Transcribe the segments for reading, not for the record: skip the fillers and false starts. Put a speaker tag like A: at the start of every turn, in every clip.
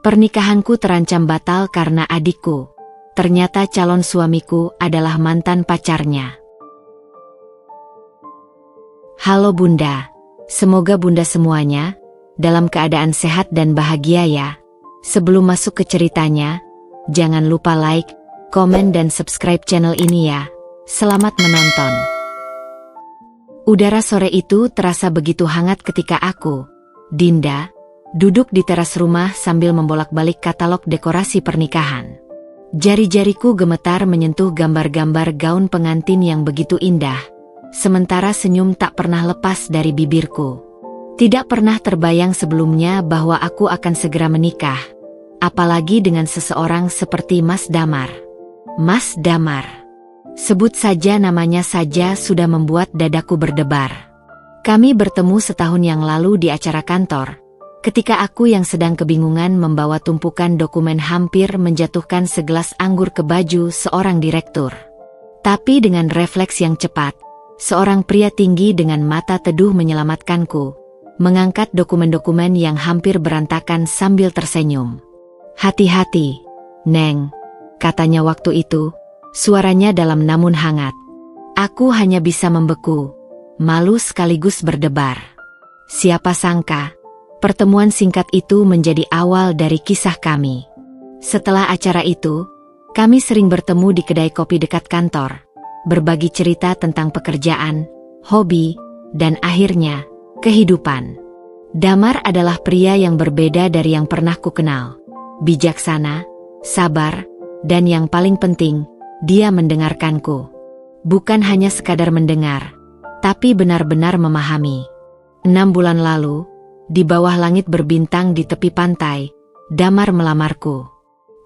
A: Pernikahanku terancam batal karena adikku. Ternyata calon suamiku adalah mantan pacarnya. Halo Bunda, semoga Bunda semuanya dalam keadaan sehat dan bahagia ya. Sebelum masuk ke ceritanya, jangan lupa like, komen dan subscribe channel ini ya. Selamat menonton. Udara sore itu terasa begitu hangat ketika aku, Dinda, duduk di teras rumah sambil membolak-balik katalog dekorasi pernikahan. Jari-jariku gemetar menyentuh gambar-gambar gaun pengantin yang begitu indah, sementara senyum tak pernah lepas dari bibirku. Tidak pernah terbayang sebelumnya bahwa aku akan segera menikah, apalagi dengan seseorang seperti Mas Damar. Mas Damar. Sebut saja namanya saja sudah membuat dadaku berdebar. Kami bertemu setahun yang lalu di acara kantor, ketika aku yang sedang kebingungan membawa tumpukan dokumen hampir menjatuhkan segelas anggur ke baju seorang direktur. Tapi dengan refleks yang cepat, seorang pria tinggi dengan mata teduh menyelamatkanku, mengangkat dokumen-dokumen yang hampir berantakan sambil tersenyum. "Hati-hati, Neng," katanya waktu itu, suaranya dalam namun hangat. Aku hanya bisa membeku, malu sekaligus berdebar. Siapa sangka, pertemuan singkat itu menjadi awal dari kisah kami. Setelah acara itu, kami sering bertemu di kedai kopi dekat kantor, berbagi cerita tentang pekerjaan, hobi, dan akhirnya, kehidupan. Damar adalah pria yang berbeda dari yang pernah ku kenal. Bijaksana, sabar, dan yang paling penting, dia mendengarkanku. Bukan hanya sekadar mendengar, tapi benar-benar memahami. 6 bulan lalu, di bawah langit berbintang di tepi pantai, Damar melamarku.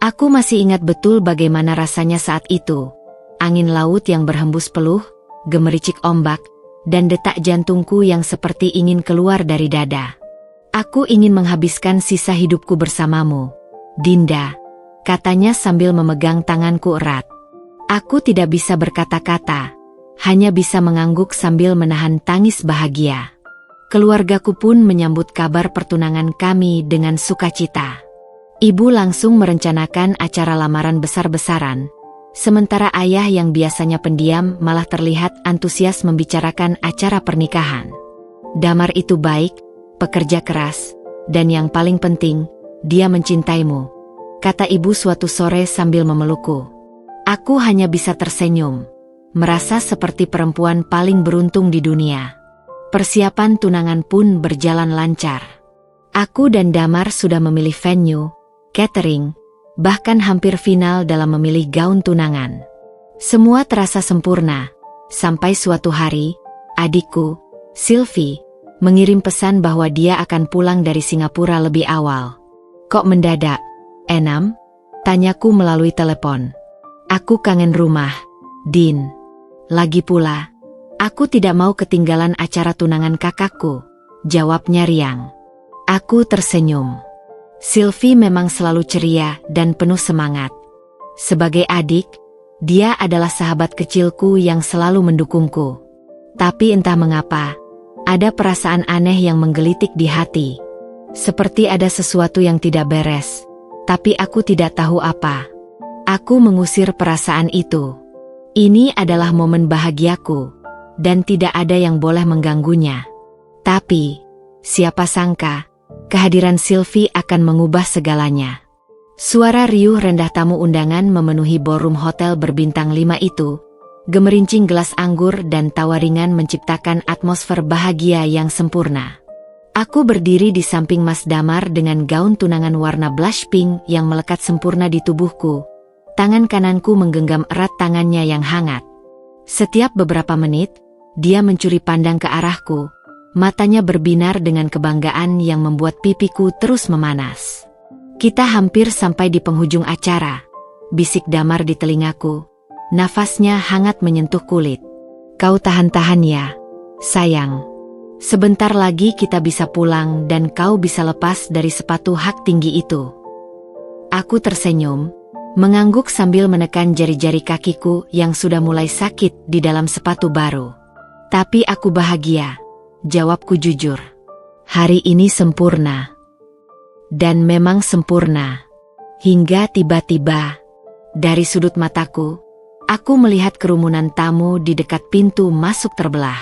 A: Aku masih ingat betul bagaimana rasanya saat itu. Angin laut yang berhembus peluh, gemericik ombak, dan detak jantungku yang seperti ingin keluar dari dada. "Aku ingin menghabiskan sisa hidupku bersamamu, Dinda," katanya sambil memegang tanganku erat. Aku tidak bisa berkata-kata, hanya bisa mengangguk sambil menahan tangis bahagia. Keluargaku pun menyambut kabar pertunangan kami dengan sukacita. Ibu langsung merencanakan acara lamaran besar-besaran, sementara ayah yang biasanya pendiam malah terlihat antusias membicarakan acara pernikahan. Damar itu baik, pekerja keras, dan yang paling penting, dia mencintaimu, kata ibu suatu sore sambil memelukku. Aku hanya bisa tersenyum, merasa seperti perempuan paling beruntung di dunia. Persiapan tunangan pun berjalan lancar. Aku dan Damar sudah memilih venue, catering, bahkan hampir final dalam memilih gaun tunangan. Semua terasa sempurna, sampai suatu hari, adikku, Sylvie, mengirim pesan bahwa dia akan pulang dari Singapura lebih awal. "Kok mendadak, Enam?" tanyaku melalui telepon. "Aku kangen rumah, Din. Lagi pula, aku tidak mau ketinggalan acara tunangan kakakku," jawabnya riang. Aku tersenyum. Sylvie memang selalu ceria dan penuh semangat. Sebagai adik, dia adalah sahabat kecilku yang selalu mendukungku. Tapi entah mengapa, ada perasaan aneh yang menggelitik di hati. Seperti ada sesuatu yang tidak beres, tapi aku tidak tahu apa. Aku mengusir perasaan itu. Ini adalah momen bahagiaku, dan tidak ada yang boleh mengganggunya. Tapi, siapa sangka, kehadiran Sylvie akan mengubah segalanya. Suara riuh rendah tamu undangan memenuhi ballroom hotel berbintang 5 itu. Gemerincing gelas anggur dan tawa ringan menciptakan atmosfer bahagia yang sempurna. Aku berdiri di samping Mas Damar dengan gaun tunangan warna blush pink yang melekat sempurna di tubuhku. Tangan kananku menggenggam erat tangannya yang hangat. Setiap beberapa menit, dia mencuri pandang ke arahku. Matanya berbinar dengan kebanggaan yang membuat pipiku terus memanas. "Kita hampir sampai di penghujung acara," bisik Damar di telingaku. Nafasnya hangat menyentuh kulit. "Kau tahan-tahan ya, sayang. Sebentar lagi kita bisa pulang dan kau bisa lepas dari sepatu hak tinggi itu." Aku tersenyum, mengangguk sambil menekan jari-jari kakiku yang sudah mulai sakit di dalam sepatu baru. "Tapi aku bahagia," jawabku jujur. "Hari ini sempurna." Dan memang sempurna. Hingga tiba-tiba, dari sudut mataku, aku melihat kerumunan tamu di dekat pintu masuk terbelah.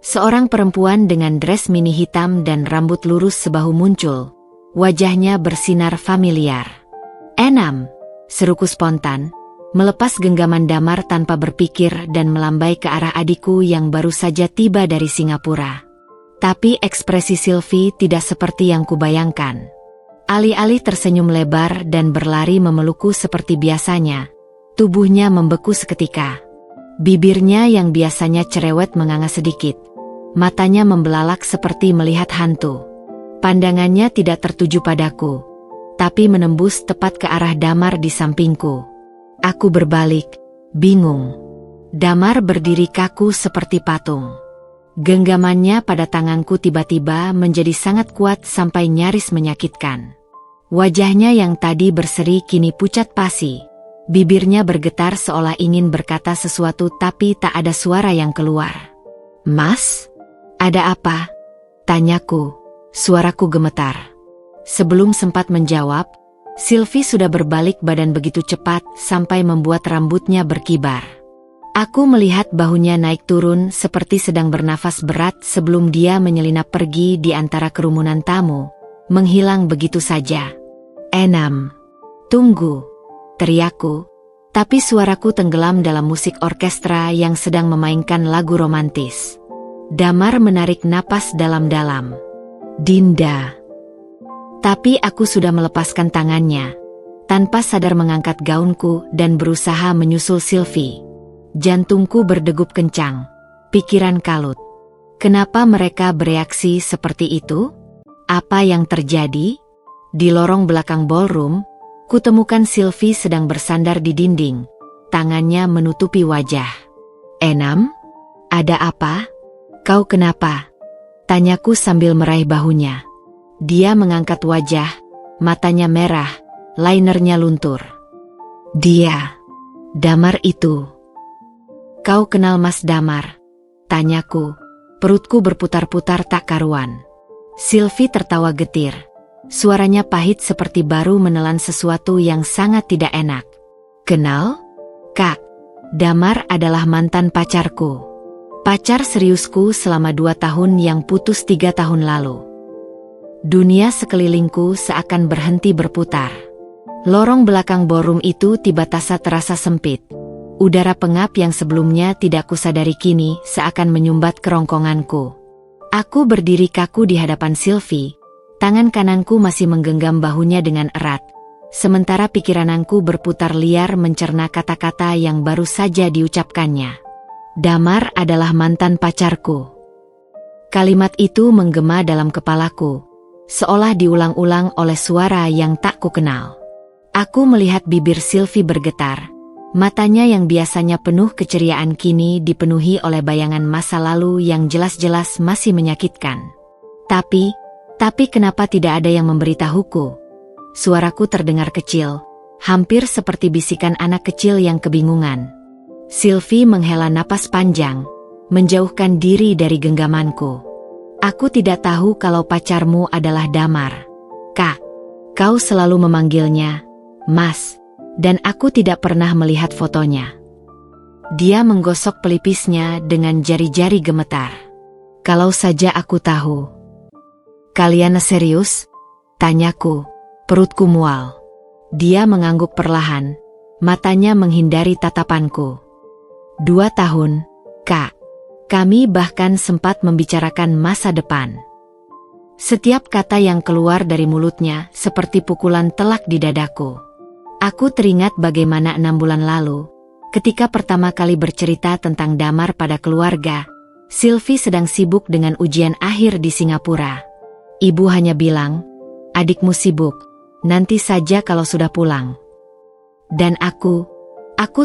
A: Seorang perempuan dengan dress mini hitam dan rambut lurus sebahu muncul. Wajahnya bersinar familiar. "Enam," seruku spontan, melepas genggaman Damar tanpa berpikir dan melambai ke arah adikku yang baru saja tiba dari Singapura. Tapi ekspresi Sylvie tidak seperti yang kubayangkan. Alih-alih tersenyum lebar dan berlari memelukku seperti biasanya, tubuhnya membeku seketika. Bibirnya yang biasanya cerewet menganga sedikit. Matanya membelalak seperti melihat hantu. Pandangannya tidak tertuju padaku, tapi menembus tepat ke arah Damar di sampingku. Aku berbalik, bingung. Damar berdiri kaku seperti patung. Genggamannya pada tanganku tiba-tiba menjadi sangat kuat sampai nyaris menyakitkan. Wajahnya yang tadi berseri kini pucat pasi. Bibirnya bergetar seolah ingin berkata sesuatu tapi tak ada suara yang keluar. "Mas, ada apa?" tanyaku. Suaraku gemetar. Sebelum sempat menjawab, Sylvie sudah berbalik badan begitu cepat sampai membuat rambutnya berkibar. Aku melihat bahunya naik turun seperti sedang bernafas berat sebelum dia menyelinap pergi di antara kerumunan tamu, menghilang begitu saja. "Enam, tunggu," teriakku, tapi suaraku tenggelam dalam musik orkestra yang sedang memainkan lagu romantis. Damar menarik napas dalam-dalam. "Dinda." Tapi aku sudah melepaskan tangannya, tanpa sadar mengangkat gaunku dan berusaha menyusul Sylvie. Jantungku berdegup kencang, pikiran kalut. Kenapa mereka bereaksi seperti itu? Apa yang terjadi? Di lorong belakang ballroom, kutemukan Sylvie sedang bersandar di dinding, tangannya menutupi wajah. "Enam, ada apa? Kau kenapa?" tanyaku sambil meraih bahunya. Dia mengangkat wajah, matanya merah, linernya luntur. "Dia, Damar itu." "Kau kenal Mas Damar?" tanyaku, perutku berputar-putar tak karuan. Sylvie tertawa getir. Suaranya pahit seperti baru menelan sesuatu yang sangat tidak enak. "Kenal? Kak, Damar adalah mantan pacarku. Pacar seriusku selama 2 tahun yang putus 3 tahun lalu." Dunia sekelilingku seakan berhenti berputar. Lorong belakang ballroom itu tiba-tiba terasa sempit. Udara pengap yang sebelumnya tidak kusadari kini seakan menyumbat kerongkonganku. Aku berdiri kaku di hadapan Sylvie. Tangan kananku masih menggenggam bahunya dengan erat. Sementara pikiranku berputar liar mencerna kata-kata yang baru saja diucapkannya. "Damar adalah mantan pacarku." Kalimat itu menggema dalam kepalaku, seolah diulang-ulang oleh suara yang tak kukenal. Aku melihat bibir Sylvie bergetar. Matanya yang biasanya penuh keceriaan kini dipenuhi oleh bayangan masa lalu yang jelas-jelas masih menyakitkan. Tapi kenapa tidak ada yang memberitahuku? Suaraku terdengar kecil, hampir seperti bisikan anak kecil yang kebingungan. Sylvie menghela napas panjang, menjauhkan diri dari genggamanku. "Aku tidak tahu kalau pacarmu adalah Damar. Kak, kau selalu memanggilnya Mas, dan aku tidak pernah melihat fotonya." Dia menggosok pelipisnya dengan jari-jari gemetar. "Kalau saja aku tahu." "Kalian serius?" tanyaku, perutku mual. Dia mengangguk perlahan, matanya menghindari tatapanku. 2 tahun, Kak. Kami bahkan sempat membicarakan masa depan. Setiap kata yang keluar dari mulutnya seperti pukulan telak di dadaku. Aku teringat bagaimana 6 bulan lalu, ketika pertama kali bercerita tentang Damar pada keluarga, Sylvie sedang sibuk dengan ujian akhir di Singapura. Ibu hanya bilang, "Adikmu sibuk, nanti saja kalau sudah pulang." Dan aku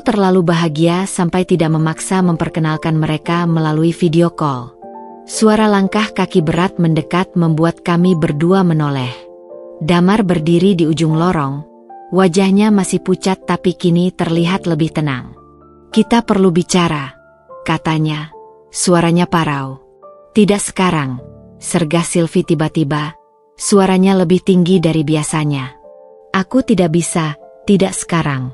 A: terlalu bahagia sampai tidak memaksa memperkenalkan mereka melalui video call. Suara langkah kaki berat mendekat membuat kami berdua menoleh. Damar berdiri di ujung lorong, wajahnya masih pucat tapi kini terlihat lebih tenang. "Kita perlu bicara," katanya, suaranya parau. "Tidak sekarang," sergah Sylvie tiba-tiba. Suaranya lebih tinggi dari biasanya. Aku tidak bisa, tidak sekarang.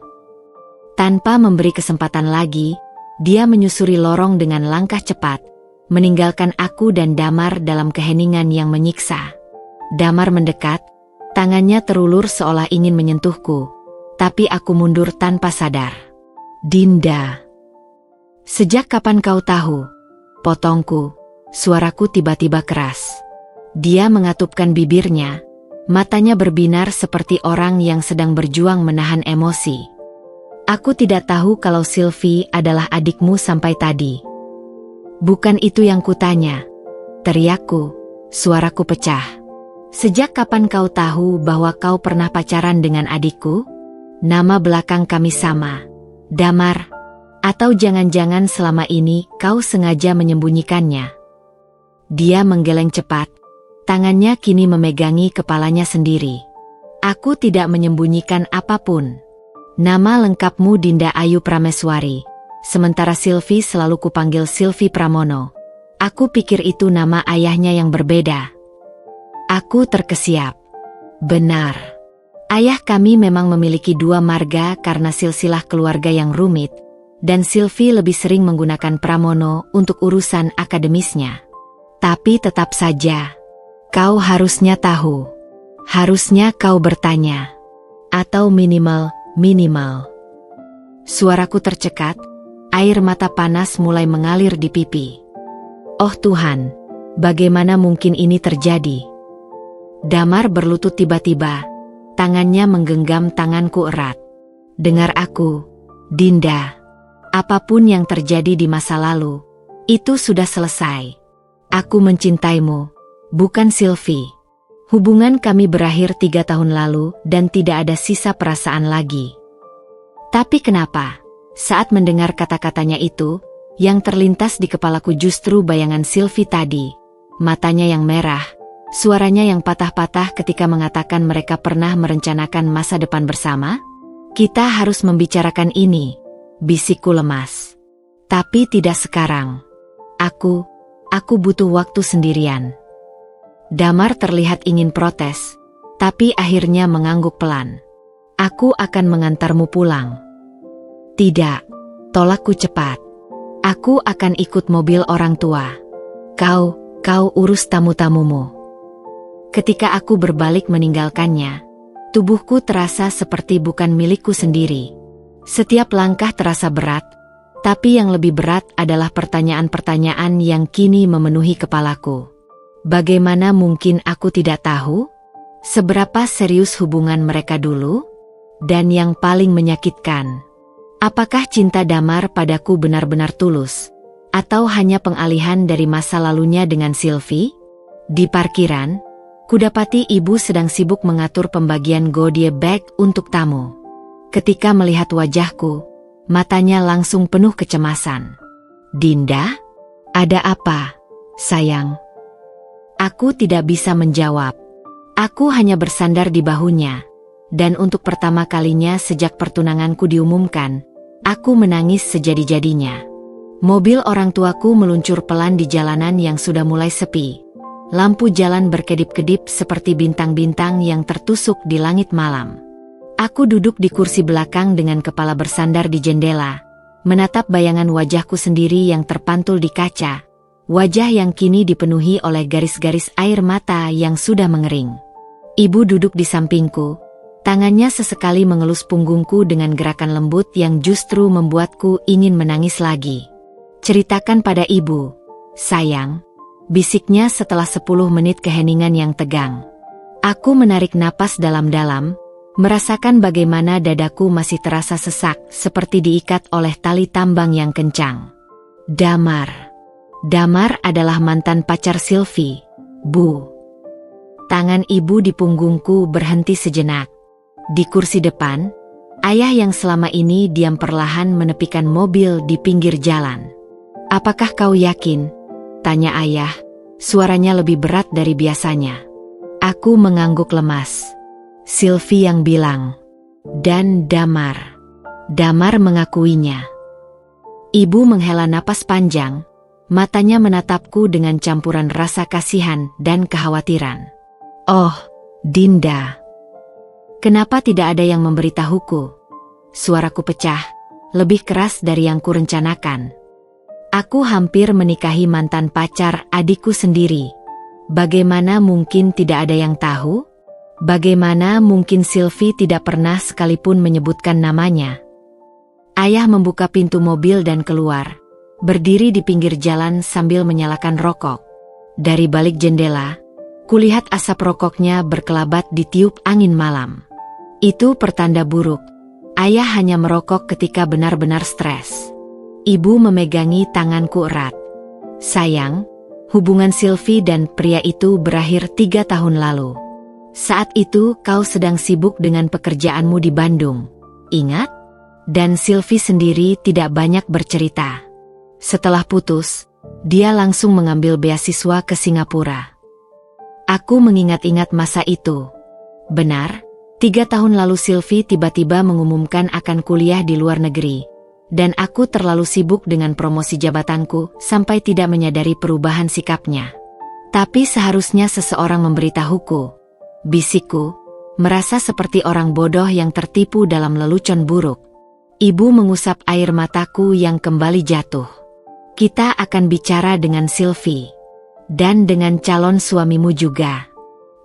A: Tanpa memberi kesempatan lagi, dia menyusuri lorong dengan langkah cepat, meninggalkan aku dan Damar dalam keheningan yang menyiksa. Damar mendekat, tangannya terulur seolah ingin menyentuhku, tapi aku mundur tanpa sadar. Dinda. Sejak kapan kau tahu? Potongku, suaraku tiba-tiba keras. Dia mengatupkan bibirnya, matanya berbinar seperti orang yang sedang berjuang menahan emosi. Aku tidak tahu kalau Sylvie adalah adikmu sampai tadi. Bukan itu yang kutanya. Teriakku, suaraku pecah. Sejak kapan kau tahu bahwa kau pernah pacaran dengan adikku? Nama belakang kami sama, Damar. Atau jangan-jangan selama ini kau sengaja menyembunyikannya? Dia menggeleng cepat. Tangannya kini memegangi kepalanya sendiri. Aku tidak menyembunyikan apapun. Nama lengkapmu Dinda Ayu Prameswari. Sementara Sylvie selalu kupanggil Sylvie Pramono. Aku pikir itu nama ayahnya yang berbeda. Aku terkesiap. Benar. Ayah kami memang memiliki dua marga karena silsilah keluarga yang rumit, dan Sylvie lebih sering menggunakan Pramono untuk urusan akademisnya. Tapi tetap saja, kau harusnya tahu. Harusnya kau bertanya. Atau minimal. Suaraku tercekat, air mata panas mulai mengalir di pipi. Oh Tuhan, bagaimana mungkin ini terjadi? Damar berlutut tiba-tiba, tangannya menggenggam tanganku erat. Dengar aku, Dinda. Apapun yang terjadi di masa lalu, itu sudah selesai. Aku mencintaimu, bukan Sylvie. Hubungan kami berakhir 3 tahun lalu dan tidak ada sisa perasaan lagi. Tapi kenapa? Saat mendengar kata-katanya itu, yang terlintas di kepalaku justru bayangan Sylvie tadi. Matanya yang merah, suaranya yang patah-patah ketika mengatakan mereka pernah merencanakan masa depan bersama. Kita harus membicarakan ini, bisikku lemas. Tapi tidak sekarang. Aku butuh waktu sendirian. Damar terlihat ingin protes, tapi akhirnya mengangguk pelan. Aku akan mengantarmu pulang. Tidak, tolakku cepat. Aku akan ikut mobil orang tua. Kau urus tamu-tamumu. Ketika aku berbalik meninggalkannya, tubuhku terasa seperti bukan milikku sendiri. Setiap langkah terasa berat, tapi yang lebih berat adalah pertanyaan-pertanyaan yang kini memenuhi kepalaku. Bagaimana mungkin aku tidak tahu? Seberapa serius hubungan mereka dulu? Dan yang paling menyakitkan, apakah cinta Damar padaku benar-benar tulus? Atau hanya pengalihan dari masa lalunya dengan Sylvie? Di parkiran, kudapati ibu sedang sibuk mengatur pembagian goodie bag untuk tamu. Ketika melihat wajahku, matanya langsung penuh kecemasan. Dinda? Ada apa, sayang? Aku tidak bisa menjawab. Aku hanya bersandar di bahunya. Dan untuk pertama kalinya sejak pertunanganku diumumkan, aku menangis sejadi-jadinya. Mobil orang tuaku meluncur pelan di jalanan yang sudah mulai sepi. Lampu jalan berkedip-kedip seperti bintang-bintang yang tertusuk di langit malam. Aku duduk di kursi belakang dengan kepala bersandar di jendela, menatap bayangan wajahku sendiri yang terpantul di kaca. Wajah yang kini dipenuhi oleh garis-garis air mata yang sudah mengering. Ibu duduk di sampingku, tangannya sesekali mengelus punggungku dengan gerakan lembut yang justru membuatku ingin menangis lagi. Ceritakan pada ibu, sayang, bisiknya setelah 10 menit keheningan yang tegang. Aku menarik napas dalam-dalam, merasakan bagaimana dadaku masih terasa sesak seperti diikat oleh tali tambang yang kencang. Damar adalah mantan pacar Sylvie, Bu. Tangan ibu di punggungku berhenti sejenak. Di kursi depan, ayah yang selama ini diam perlahan menepikan mobil di pinggir jalan. Apakah kau yakin? Tanya ayah, suaranya lebih berat dari biasanya. Aku mengangguk lemas. Sylvie yang bilang. Dan Damar mengakuinya. Ibu menghela napas panjang. Matanya menatapku dengan campuran rasa kasihan dan kekhawatiran. Oh, Dinda. Kenapa tidak ada yang memberitahuku? Suaraku pecah, lebih keras dari yang kurencanakan. Aku hampir menikahi mantan pacar adikku sendiri. Bagaimana mungkin tidak ada yang tahu? Bagaimana mungkin Sylvie tidak pernah sekalipun menyebutkan namanya? Ayah membuka pintu mobil dan keluar, berdiri di pinggir jalan sambil menyalakan rokok. Dari balik jendela, kulihat asap rokoknya berkelabat ditiup angin malam. Itu pertanda buruk. Ayah hanya merokok ketika benar-benar stres. Ibu memegangi tanganku erat. Sayang, hubungan Sylvie dan pria itu berakhir 3 tahun lalu. Saat itu kau sedang sibuk dengan pekerjaanmu di Bandung. Ingat? Dan Sylvie sendiri tidak banyak bercerita. Setelah putus, dia langsung mengambil beasiswa ke Singapura. Aku mengingat-ingat masa itu. Benar, 3 tahun lalu Sylvie tiba-tiba mengumumkan akan kuliah di luar negeri. Dan aku terlalu sibuk dengan promosi jabatanku sampai tidak menyadari perubahan sikapnya. Tapi seharusnya seseorang memberitahuku. Bisikku, merasa seperti orang bodoh yang tertipu dalam lelucon buruk. Ibu mengusap air mataku yang kembali jatuh. Kita akan bicara dengan Sylvie. Dan dengan calon suamimu juga.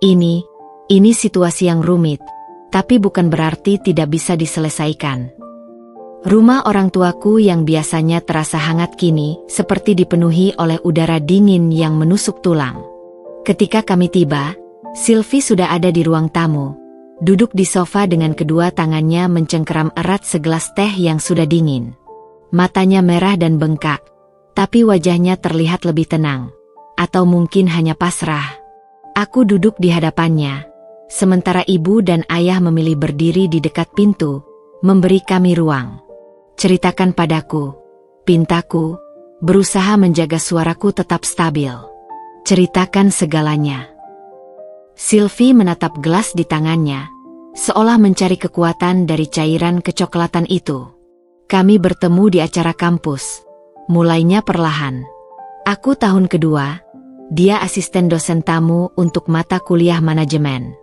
A: Ini situasi yang rumit, tapi bukan berarti tidak bisa diselesaikan. Rumah orang tuaku yang biasanya terasa hangat kini seperti dipenuhi oleh udara dingin yang menusuk tulang. Ketika kami tiba, Sylvie sudah ada di ruang tamu, duduk di sofa dengan kedua tangannya mencengkeram erat segelas teh yang sudah dingin. Matanya merah dan bengkak, tapi wajahnya terlihat lebih tenang. Atau mungkin hanya pasrah. Aku duduk di hadapannya, sementara ibu dan ayah memilih berdiri di dekat pintu, memberi kami ruang. Ceritakan padaku, pintaku, berusaha menjaga suaraku tetap stabil. Ceritakan segalanya. Sylvie menatap gelas di tangannya, seolah mencari kekuatan dari cairan kecoklatan itu. Kami bertemu di acara kampus. Mulainya perlahan. Aku tahun kedua, dia asisten dosen tamu untuk mata kuliah manajemen.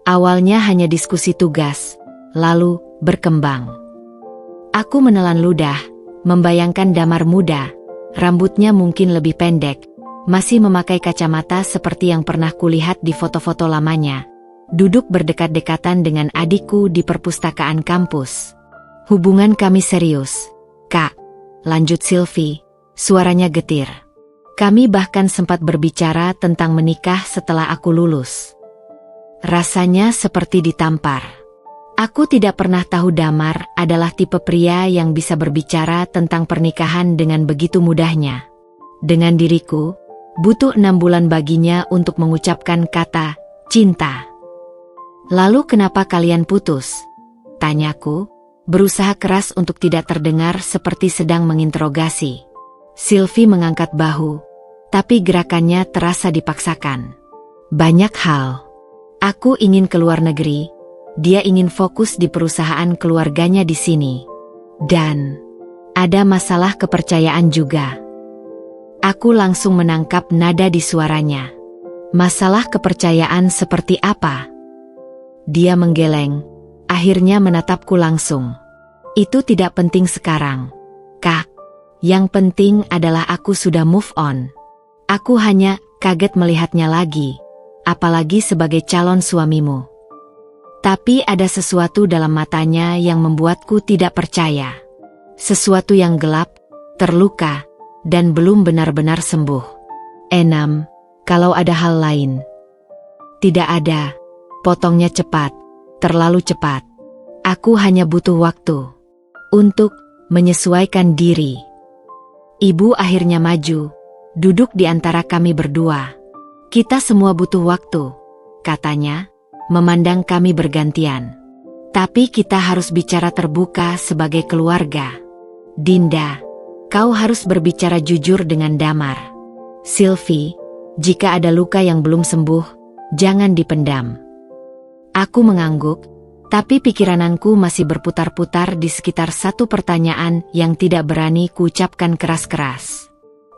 A: Awalnya hanya diskusi tugas, lalu berkembang. Aku menelan ludah, membayangkan Damar muda, rambutnya mungkin lebih pendek, masih memakai kacamata seperti yang pernah kulihat di foto-foto lamanya, duduk berdekat-dekatan dengan adikku di perpustakaan kampus. Hubungan kami serius, Kak, lanjut Sylvie, suaranya getir. Kami bahkan sempat berbicara tentang menikah setelah aku lulus. Rasanya seperti ditampar. Aku tidak pernah tahu Damar adalah tipe pria yang bisa berbicara tentang pernikahan dengan begitu mudahnya. Dengan diriku, butuh 6 bulan baginya untuk mengucapkan kata cinta. Lalu kenapa kalian putus? Tanyaku, berusaha keras untuk tidak terdengar seperti sedang menginterogasi. Sylvie mengangkat bahu, tapi gerakannya terasa dipaksakan. Banyak hal. Aku ingin keluar negeri. Dia ingin fokus di perusahaan keluarganya di sini. Dan ada masalah kepercayaan juga. Aku langsung menangkap nada di suaranya. Masalah kepercayaan seperti apa? Dia menggeleng, akhirnya menatapku langsung. Itu tidak penting sekarang, Kak. Yang penting adalah aku sudah move on. Aku hanya kaget melihatnya lagi, apalagi sebagai calon suamimu. Tapi ada sesuatu dalam matanya yang membuatku tidak percaya. Sesuatu yang gelap, terluka, dan belum benar-benar sembuh. Enam, kalau ada hal lain. Tidak ada, potongnya cepat, terlalu cepat. Aku hanya butuh waktu untuk menyesuaikan diri. Ibu akhirnya maju, duduk di antara kami berdua. Kita semua butuh waktu, katanya, memandang kami bergantian. Tapi kita harus bicara terbuka sebagai keluarga. Dinda, kau harus berbicara jujur dengan Damar. Sylvie, jika ada luka yang belum sembuh, jangan dipendam. Aku mengangguk, tapi pikiranku masih berputar-putar di sekitar satu pertanyaan yang tidak berani kuucapkan keras-keras.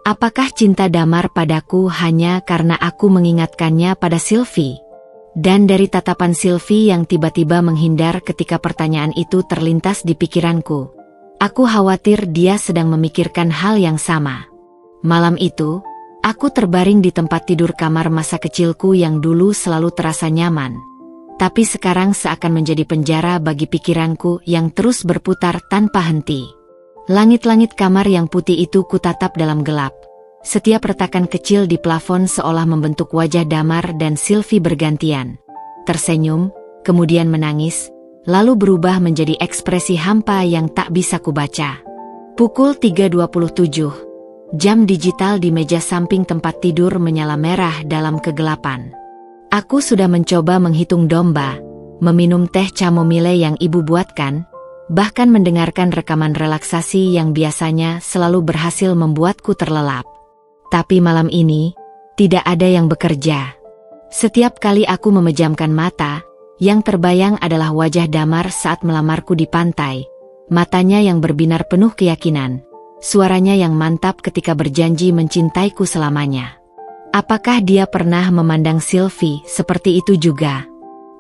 A: Apakah cinta Damar padaku hanya karena aku mengingatkannya pada Sylvie? Dan dari tatapan Sylvie yang tiba-tiba menghindar ketika pertanyaan itu terlintas di pikiranku, aku khawatir dia sedang memikirkan hal yang sama. Malam itu, aku terbaring di tempat tidur kamar masa kecilku yang dulu selalu terasa nyaman, tapi sekarang seakan menjadi penjara bagi pikiranku yang terus berputar tanpa henti. Langit-langit kamar yang putih itu kutatap dalam gelap. Setiap retakan kecil di plafon seolah membentuk wajah Damar dan Sylvie bergantian. Tersenyum, kemudian menangis, lalu berubah menjadi ekspresi hampa yang tak bisa kubaca. Pukul 3.27. Jam digital di meja samping tempat tidur menyala merah dalam kegelapan. Aku sudah mencoba menghitung domba, meminum teh chamomile yang ibu buatkan, bahkan mendengarkan rekaman relaksasi yang biasanya selalu berhasil membuatku terlelap. Tapi malam ini, tidak ada yang bekerja. Setiap kali aku memejamkan mata, yang terbayang adalah wajah Damar saat melamarku di pantai. Matanya yang berbinar penuh keyakinan, suaranya yang mantap ketika berjanji mencintaiku selamanya. Apakah dia pernah memandang Sylvie seperti itu juga?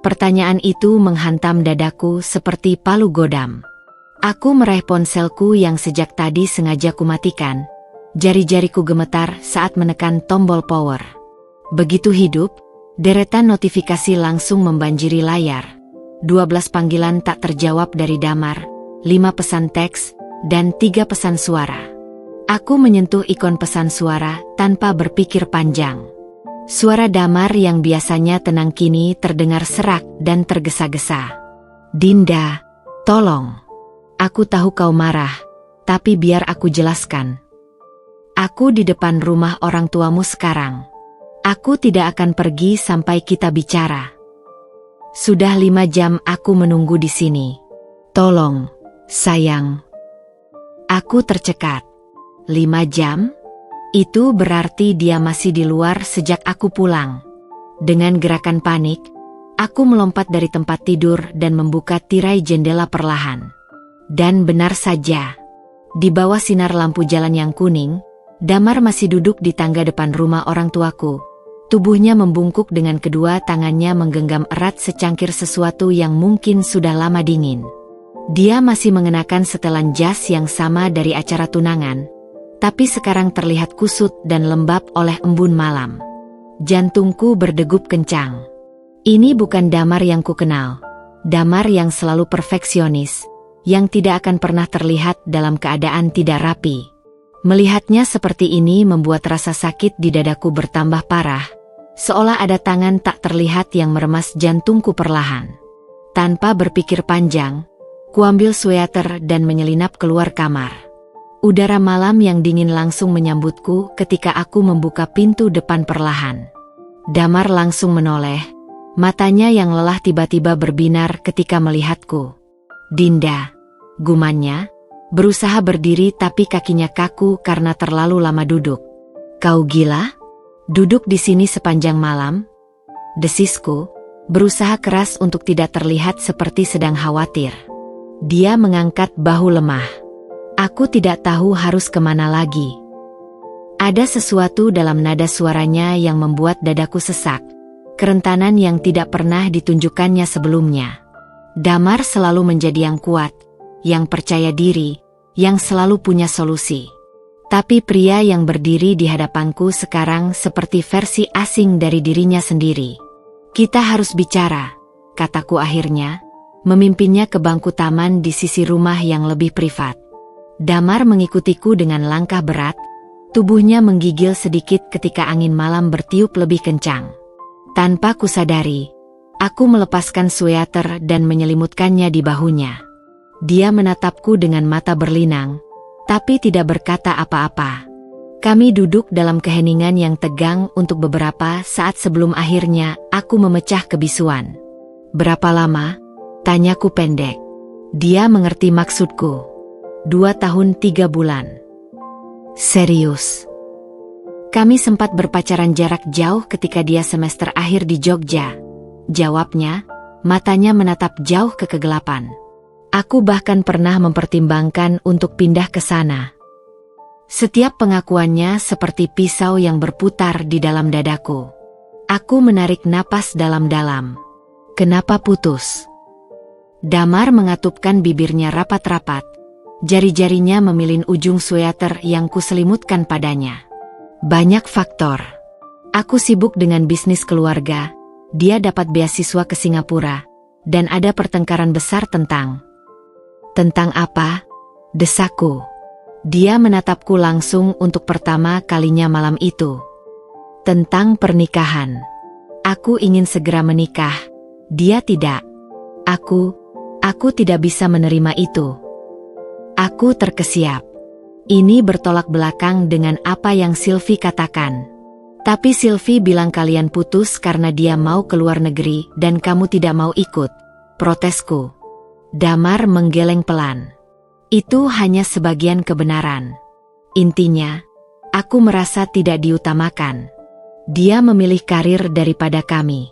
A: Pertanyaan itu menghantam dadaku seperti palu godam. Aku meraih ponselku yang sejak tadi sengaja kumatikan. Jari-jariku gemetar saat menekan tombol power. Begitu hidup, deretan notifikasi langsung membanjiri layar. 12 panggilan tak terjawab dari Damar, 5 pesan teks, dan 3 pesan suara. Aku menyentuh ikon pesan suara tanpa berpikir panjang. Suara Damar yang biasanya tenang kini terdengar serak dan tergesa-gesa. "Dinda, tolong. Aku tahu kau marah, tapi biar aku jelaskan. Aku di depan rumah orang tuamu sekarang. Aku tidak akan pergi sampai kita bicara. Sudah 5 jam aku menunggu di sini. Tolong, sayang." Aku tercekat. 5 jam? Itu berarti dia masih di luar sejak aku pulang. Dengan gerakan panik, aku melompat dari tempat tidur dan membuka tirai jendela perlahan. Dan benar saja, di bawah sinar lampu jalan yang kuning, Damar masih duduk di tangga depan rumah orang tuaku. Tubuhnya membungkuk dengan kedua tangannya menggenggam erat secangkir sesuatu yang mungkin sudah lama dingin. Dia masih mengenakan setelan jas yang sama dari acara tunangan, tapi sekarang terlihat kusut dan lembab oleh embun malam. Jantungku berdegup kencang. Ini bukan Damar yang kukenal. Damar yang selalu perfeksionis, yang tidak akan pernah terlihat dalam keadaan tidak rapi. Melihatnya seperti ini membuat rasa sakit di dadaku bertambah parah, seolah ada tangan tak terlihat yang meremas jantungku perlahan. Tanpa berpikir panjang, kuambil sweater dan menyelinap keluar kamar. Udara malam yang dingin langsung menyambutku ketika aku membuka pintu depan perlahan. Damar langsung menoleh, matanya yang lelah tiba-tiba berbinar ketika melihatku. "Dinda," gumannya, berusaha berdiri tapi kakinya kaku karena terlalu lama duduk. "Kau gila? Duduk di sini sepanjang malam?" desisku, berusaha keras untuk tidak terlihat seperti sedang khawatir. Dia mengangkat bahu lemah. Aku tidak tahu harus kemana lagi. Ada sesuatu dalam nada suaranya yang membuat dadaku sesak, kerentanan yang tidak pernah ditunjukkannya sebelumnya. Damar selalu menjadi yang kuat, yang percaya diri, yang selalu punya solusi. Tapi pria yang berdiri di hadapanku sekarang seperti versi asing dari dirinya sendiri. "Kita harus bicara," kataku akhirnya, memimpinnya ke bangku taman di sisi rumah yang lebih privat. Damar mengikutiku dengan langkah berat, tubuhnya menggigil sedikit ketika angin malam bertiup lebih kencang. Tanpa kusadari, aku melepaskan sweater dan menyelimutkannya di bahunya. Dia menatapku dengan mata berlinang, tapi tidak berkata apa-apa. Kami duduk dalam keheningan yang tegang untuk beberapa saat sebelum akhirnya aku memecah kebisuan. "Berapa lama?" tanyaku pendek. Dia mengerti maksudku. 2 tahun 3 bulan. "Serius?" "Kami sempat berpacaran jarak jauh ketika dia semester akhir di Jogja," jawabnya, matanya menatap jauh ke kegelapan. "Aku bahkan pernah mempertimbangkan untuk pindah ke sana." Setiap pengakuannya seperti pisau yang berputar di dalam dadaku. Aku menarik napas dalam-dalam. Kenapa putus? Damar mengatupkan bibirnya rapat-rapat. Jari-jarinya memilin ujung sweater yang kuselimutkan padanya. Banyak faktor. Aku sibuk dengan bisnis keluarga, dia dapat beasiswa ke Singapura, dan ada pertengkaran besar tentang apa? Desakku. Dia menatapku langsung untuk pertama kalinya malam itu. Tentang pernikahan. Aku ingin segera menikah. Dia tidak. Aku tidak bisa menerima itu. Aku terkesiap. Ini bertolak belakang dengan apa yang Sylvie katakan. Tapi Sylvie bilang kalian putus karena dia mau ke luar negeri dan kamu tidak mau ikut. Protesku. Damar menggeleng pelan. Itu hanya sebagian kebenaran. Intinya, aku merasa tidak diutamakan. Dia memilih karir daripada kami.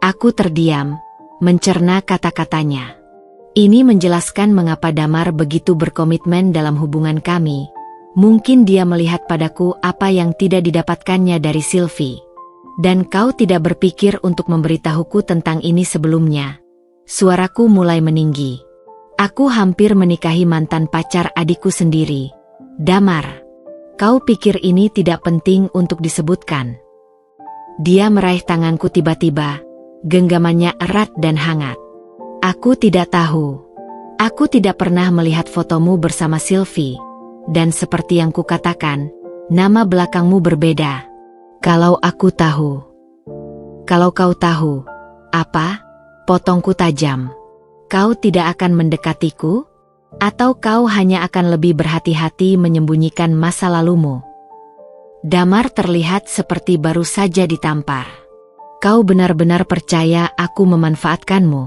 A: Aku terdiam, mencerna kata-katanya. Ini menjelaskan mengapa Damar begitu berkomitmen dalam hubungan kami. Mungkin dia melihat padaku apa yang tidak didapatkannya dari Sylvie. Dan kau tidak berpikir untuk memberitahuku tentang ini sebelumnya. Suaraku mulai meninggi. Aku hampir menikahi mantan pacar adikku sendiri. Damar, kau pikir ini tidak penting untuk disebutkan? Dia meraih tanganku tiba-tiba, genggamannya erat dan hangat. Aku tidak tahu. Aku tidak pernah melihat fotomu bersama Sylvie. Dan seperti yang kukatakan, nama belakangmu berbeda. Kalau aku tahu. Kalau kau tahu. Apa? Potongku tajam. Kau tidak akan mendekatiku? Atau kau hanya akan lebih berhati-hati menyembunyikan masa lalumu? Damar terlihat seperti baru saja ditampar. Kau benar-benar percaya aku memanfaatkanmu?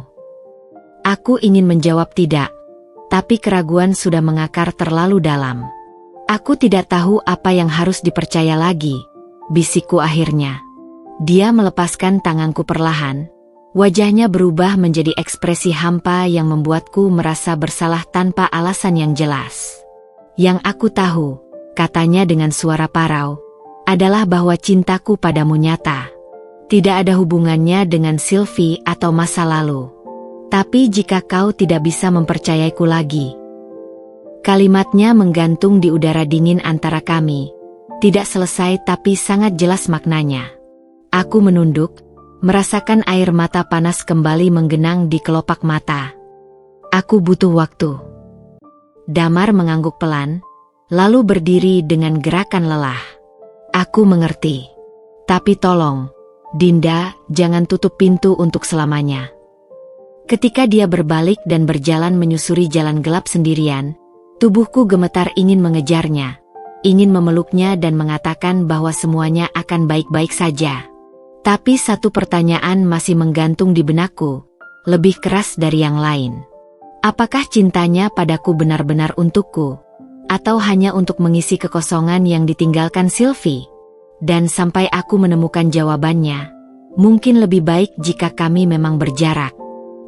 A: Aku ingin menjawab tidak, tapi keraguan sudah mengakar terlalu dalam. Aku tidak tahu apa yang harus dipercaya lagi, bisikku akhirnya. Dia melepaskan tanganku perlahan. Wajahnya berubah menjadi ekspresi hampa yang membuatku merasa bersalah tanpa alasan yang jelas. Yang aku tahu, katanya dengan suara parau, adalah bahwa cintaku padamu nyata. Tidak ada hubungannya dengan Sylvie atau masa lalu. Tapi jika kau tidak bisa mempercayaiku lagi. Kalimatnya menggantung di udara dingin antara kami. Tidak selesai tapi sangat jelas maknanya. Aku menunduk, merasakan air mata panas kembali menggenang di kelopak mata. Aku butuh waktu. Damar mengangguk pelan, lalu berdiri dengan gerakan lelah. Aku mengerti. Tapi tolong, Dinda, jangan tutup pintu untuk selamanya. Ketika dia berbalik dan berjalan menyusuri jalan gelap sendirian, tubuhku gemetar ingin mengejarnya, ingin memeluknya dan mengatakan bahwa semuanya akan baik-baik saja. Tapi satu pertanyaan masih menggantung di benakku, lebih keras dari yang lain. Apakah cintanya padaku benar-benar untukku? Atau hanya untuk mengisi kekosongan yang ditinggalkan Sylvie? Dan sampai aku menemukan jawabannya, mungkin lebih baik jika kami memang berjarak.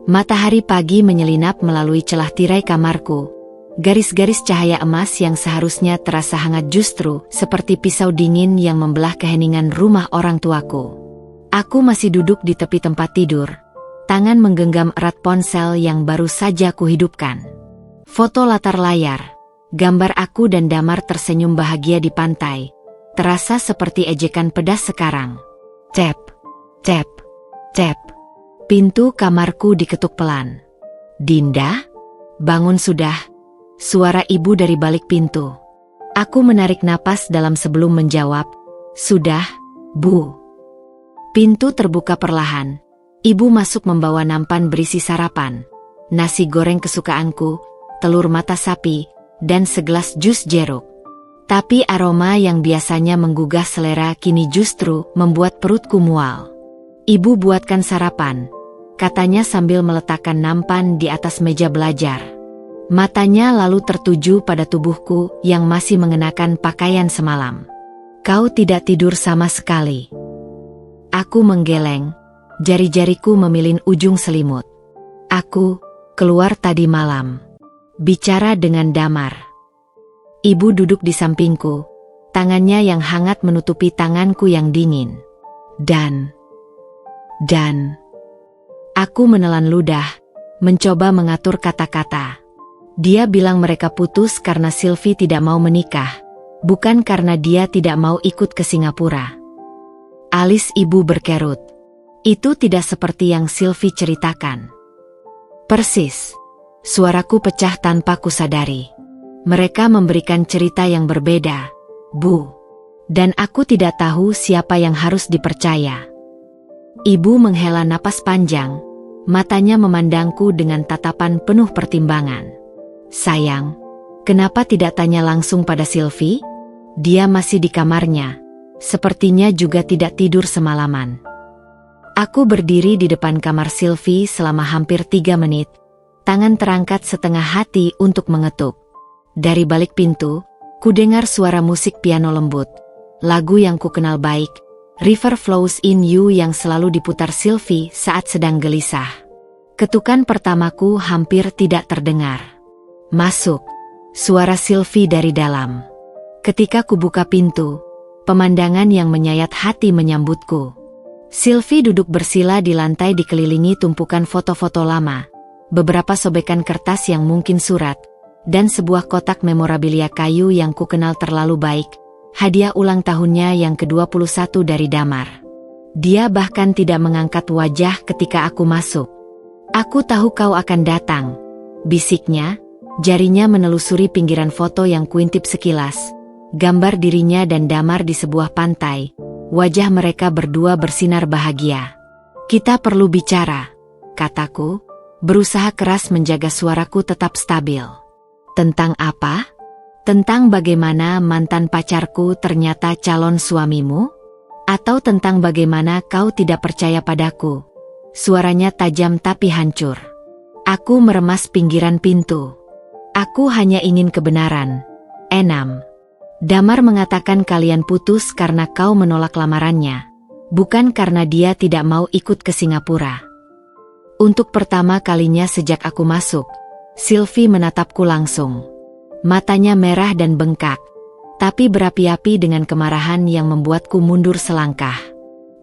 A: Matahari pagi menyelinap melalui celah tirai kamarku. Garis-garis cahaya emas yang seharusnya terasa hangat justru seperti pisau dingin yang membelah keheningan rumah orang tuaku. Aku masih duduk di tepi tempat tidur, tangan menggenggam erat ponsel yang baru saja kuhidupkan. Foto latar layar, gambar aku dan Damar tersenyum bahagia di pantai, terasa seperti ejekan pedas sekarang. Cep, cep, cep. Pintu kamarku diketuk pelan. Dinda? Bangun sudah. Suara ibu dari balik pintu. Aku menarik napas dalam sebelum menjawab. Sudah, Bu. Pintu terbuka perlahan. Ibu masuk membawa nampan berisi sarapan. Nasi goreng kesukaanku, telur mata sapi, dan segelas jus jeruk. Tapi aroma yang biasanya menggugah selera kini justru membuat perutku mual. Ibu buatkan sarapan, katanya sambil meletakkan nampan di atas meja belajar. Matanya lalu tertuju pada tubuhku yang masih mengenakan pakaian semalam. Kau tidak tidur sama sekali. Aku menggeleng, jari-jariku memilin ujung selimut. Aku keluar tadi malam. Bicara dengan Damar. Ibu duduk di sampingku, tangannya yang hangat menutupi tanganku yang dingin. Dan aku menelan ludah, mencoba mengatur kata-kata. Dia bilang mereka putus karena Sylvie tidak mau menikah, bukan karena dia tidak mau ikut ke Singapura. Alis ibu berkerut. Itu tidak seperti yang Sylvie ceritakan. Persis. Suaraku pecah tanpa kusadari. Mereka memberikan cerita yang berbeda, Bu. Dan aku tidak tahu siapa yang harus dipercaya. Ibu menghela napas panjang, matanya memandangku dengan tatapan penuh pertimbangan. Sayang, kenapa tidak tanya langsung pada Sylvie? Dia masih di kamarnya. Sepertinya juga tidak tidur semalaman. Aku berdiri di depan kamar Sylvie selama hampir 3 menit. Tangan terangkat setengah hati untuk mengetuk. Dari balik pintu, ku dengar suara musik piano lembut. Lagu yang ku kenal baik, River Flows in You yang selalu diputar Sylvie saat sedang gelisah. Ketukan pertamaku hampir tidak terdengar. Masuk, suara Sylvie dari dalam. Ketika ku buka pintu, pemandangan yang menyayat hati menyambutku. Sylvie duduk bersila di lantai dikelilingi tumpukan foto-foto lama. Beberapa sobekan kertas yang mungkin surat, dan sebuah kotak memorabilia kayu yang ku kenal terlalu baik, hadiah ulang tahunnya yang ke-21 dari Damar. Dia bahkan tidak mengangkat wajah ketika aku masuk. Aku tahu kau akan datang, bisiknya, jarinya menelusuri pinggiran foto yang kuintip sekilas, gambar dirinya dan Damar di sebuah pantai, wajah mereka berdua bersinar bahagia. Kita perlu bicara, kataku. Berusaha keras menjaga suaraku tetap stabil. Tentang apa? Tentang bagaimana mantan pacarku ternyata calon suamimu? Atau tentang bagaimana kau tidak percaya padaku? Suaranya tajam tapi hancur. Aku meremas pinggiran pintu. Aku hanya ingin kebenaran. Enam. Damar mengatakan kalian putus karena kau menolak lamarannya. Bukan karena dia tidak mau ikut ke Singapura. Untuk pertama kalinya sejak aku masuk, Sylvie menatapku langsung. Matanya merah dan bengkak, tapi berapi-api dengan kemarahan yang membuatku mundur selangkah.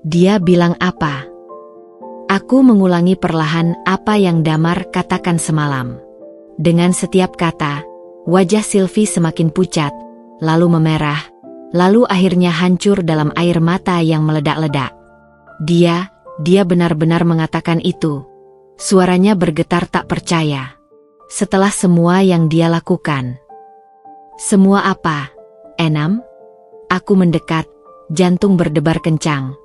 A: Dia bilang apa? Aku mengulangi perlahan apa yang Damar katakan semalam. Dengan setiap kata, wajah Sylvie semakin pucat, lalu memerah, lalu akhirnya hancur dalam air mata yang meledak-ledak. Dia benar-benar mengatakan itu. Suaranya bergetar tak percaya. Setelah semua yang dia lakukan. Semua apa? Enam? Aku mendekat, jantung berdebar kencang.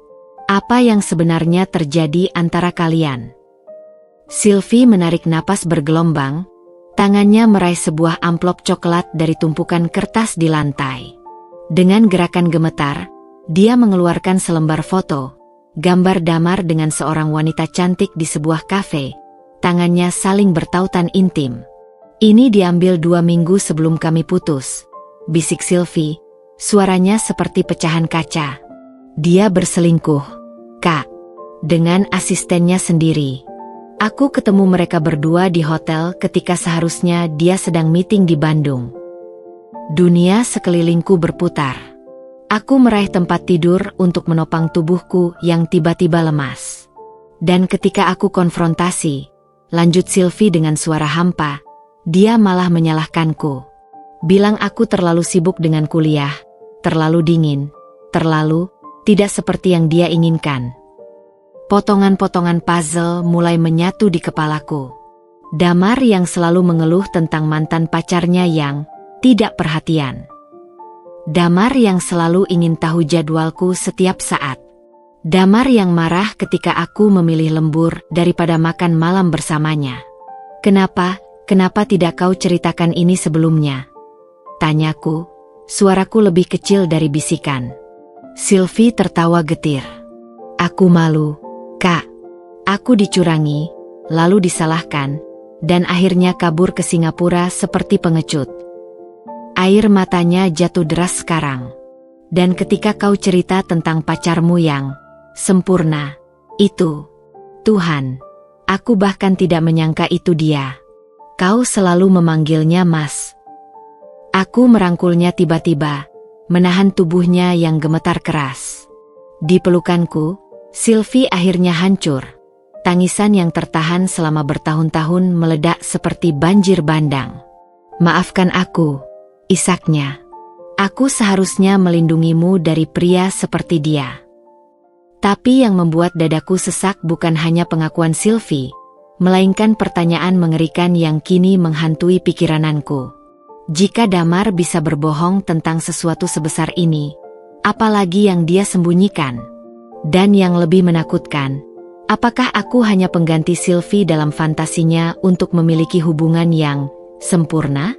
A: Apa yang sebenarnya terjadi antara kalian? Sylvie menarik napas bergelombang, tangannya meraih sebuah amplop coklat dari tumpukan kertas di lantai. Dengan gerakan gemetar, dia mengeluarkan selembar foto. Gambar Damar dengan seorang wanita cantik di sebuah kafe, tangannya saling bertautan intim. Ini diambil 2 minggu sebelum kami putus, bisik Sylvie, suaranya seperti pecahan kaca. Dia berselingkuh, Kak, dengan asistennya sendiri. Aku ketemu mereka berdua di hotel ketika seharusnya dia sedang meeting di Bandung. Dunia sekelilingku berputar. Aku meraih tempat tidur untuk menopang tubuhku yang tiba-tiba lemas. Dan ketika aku konfrontasi, lanjut Sylvie dengan suara hampa, dia malah menyalahkanku. Bilang aku terlalu sibuk dengan kuliah, terlalu dingin, terlalu tidak seperti yang dia inginkan. Potongan-potongan puzzle mulai menyatu di kepalaku. Damar yang selalu mengeluh tentang mantan pacarnya yang tidak perhatian. Damar yang selalu ingin tahu jadwalku setiap saat. Damar yang marah ketika aku memilih lembur daripada makan malam bersamanya. Kenapa tidak kau ceritakan ini sebelumnya? Tanyaku, suaraku lebih kecil dari bisikan. Sylvie tertawa getir. Aku malu, Kak. Aku dicurangi, lalu disalahkan, dan akhirnya kabur ke Singapura seperti pengecut. Air matanya jatuh deras sekarang. Dan ketika kau cerita tentang pacarmu yang sempurna, itu, Tuhan, aku bahkan tidak menyangka itu dia. Kau selalu memanggilnya Mas. Aku merangkulnya tiba-tiba, menahan tubuhnya yang gemetar keras. Di pelukanku, Sylvie akhirnya hancur. Tangisan yang tertahan selama bertahun-tahun meledak seperti banjir bandang. Maafkan aku, isaknya. Aku seharusnya melindungimu dari pria seperti dia. Tapi yang membuat dadaku sesak bukan hanya pengakuan Sylvie, melainkan pertanyaan mengerikan yang kini menghantui pikiranku. Jika Damar bisa berbohong tentang sesuatu sebesar ini, apalagi yang dia sembunyikan? Dan yang lebih menakutkan, apakah aku hanya pengganti Sylvie dalam fantasinya untuk memiliki hubungan yang sempurna?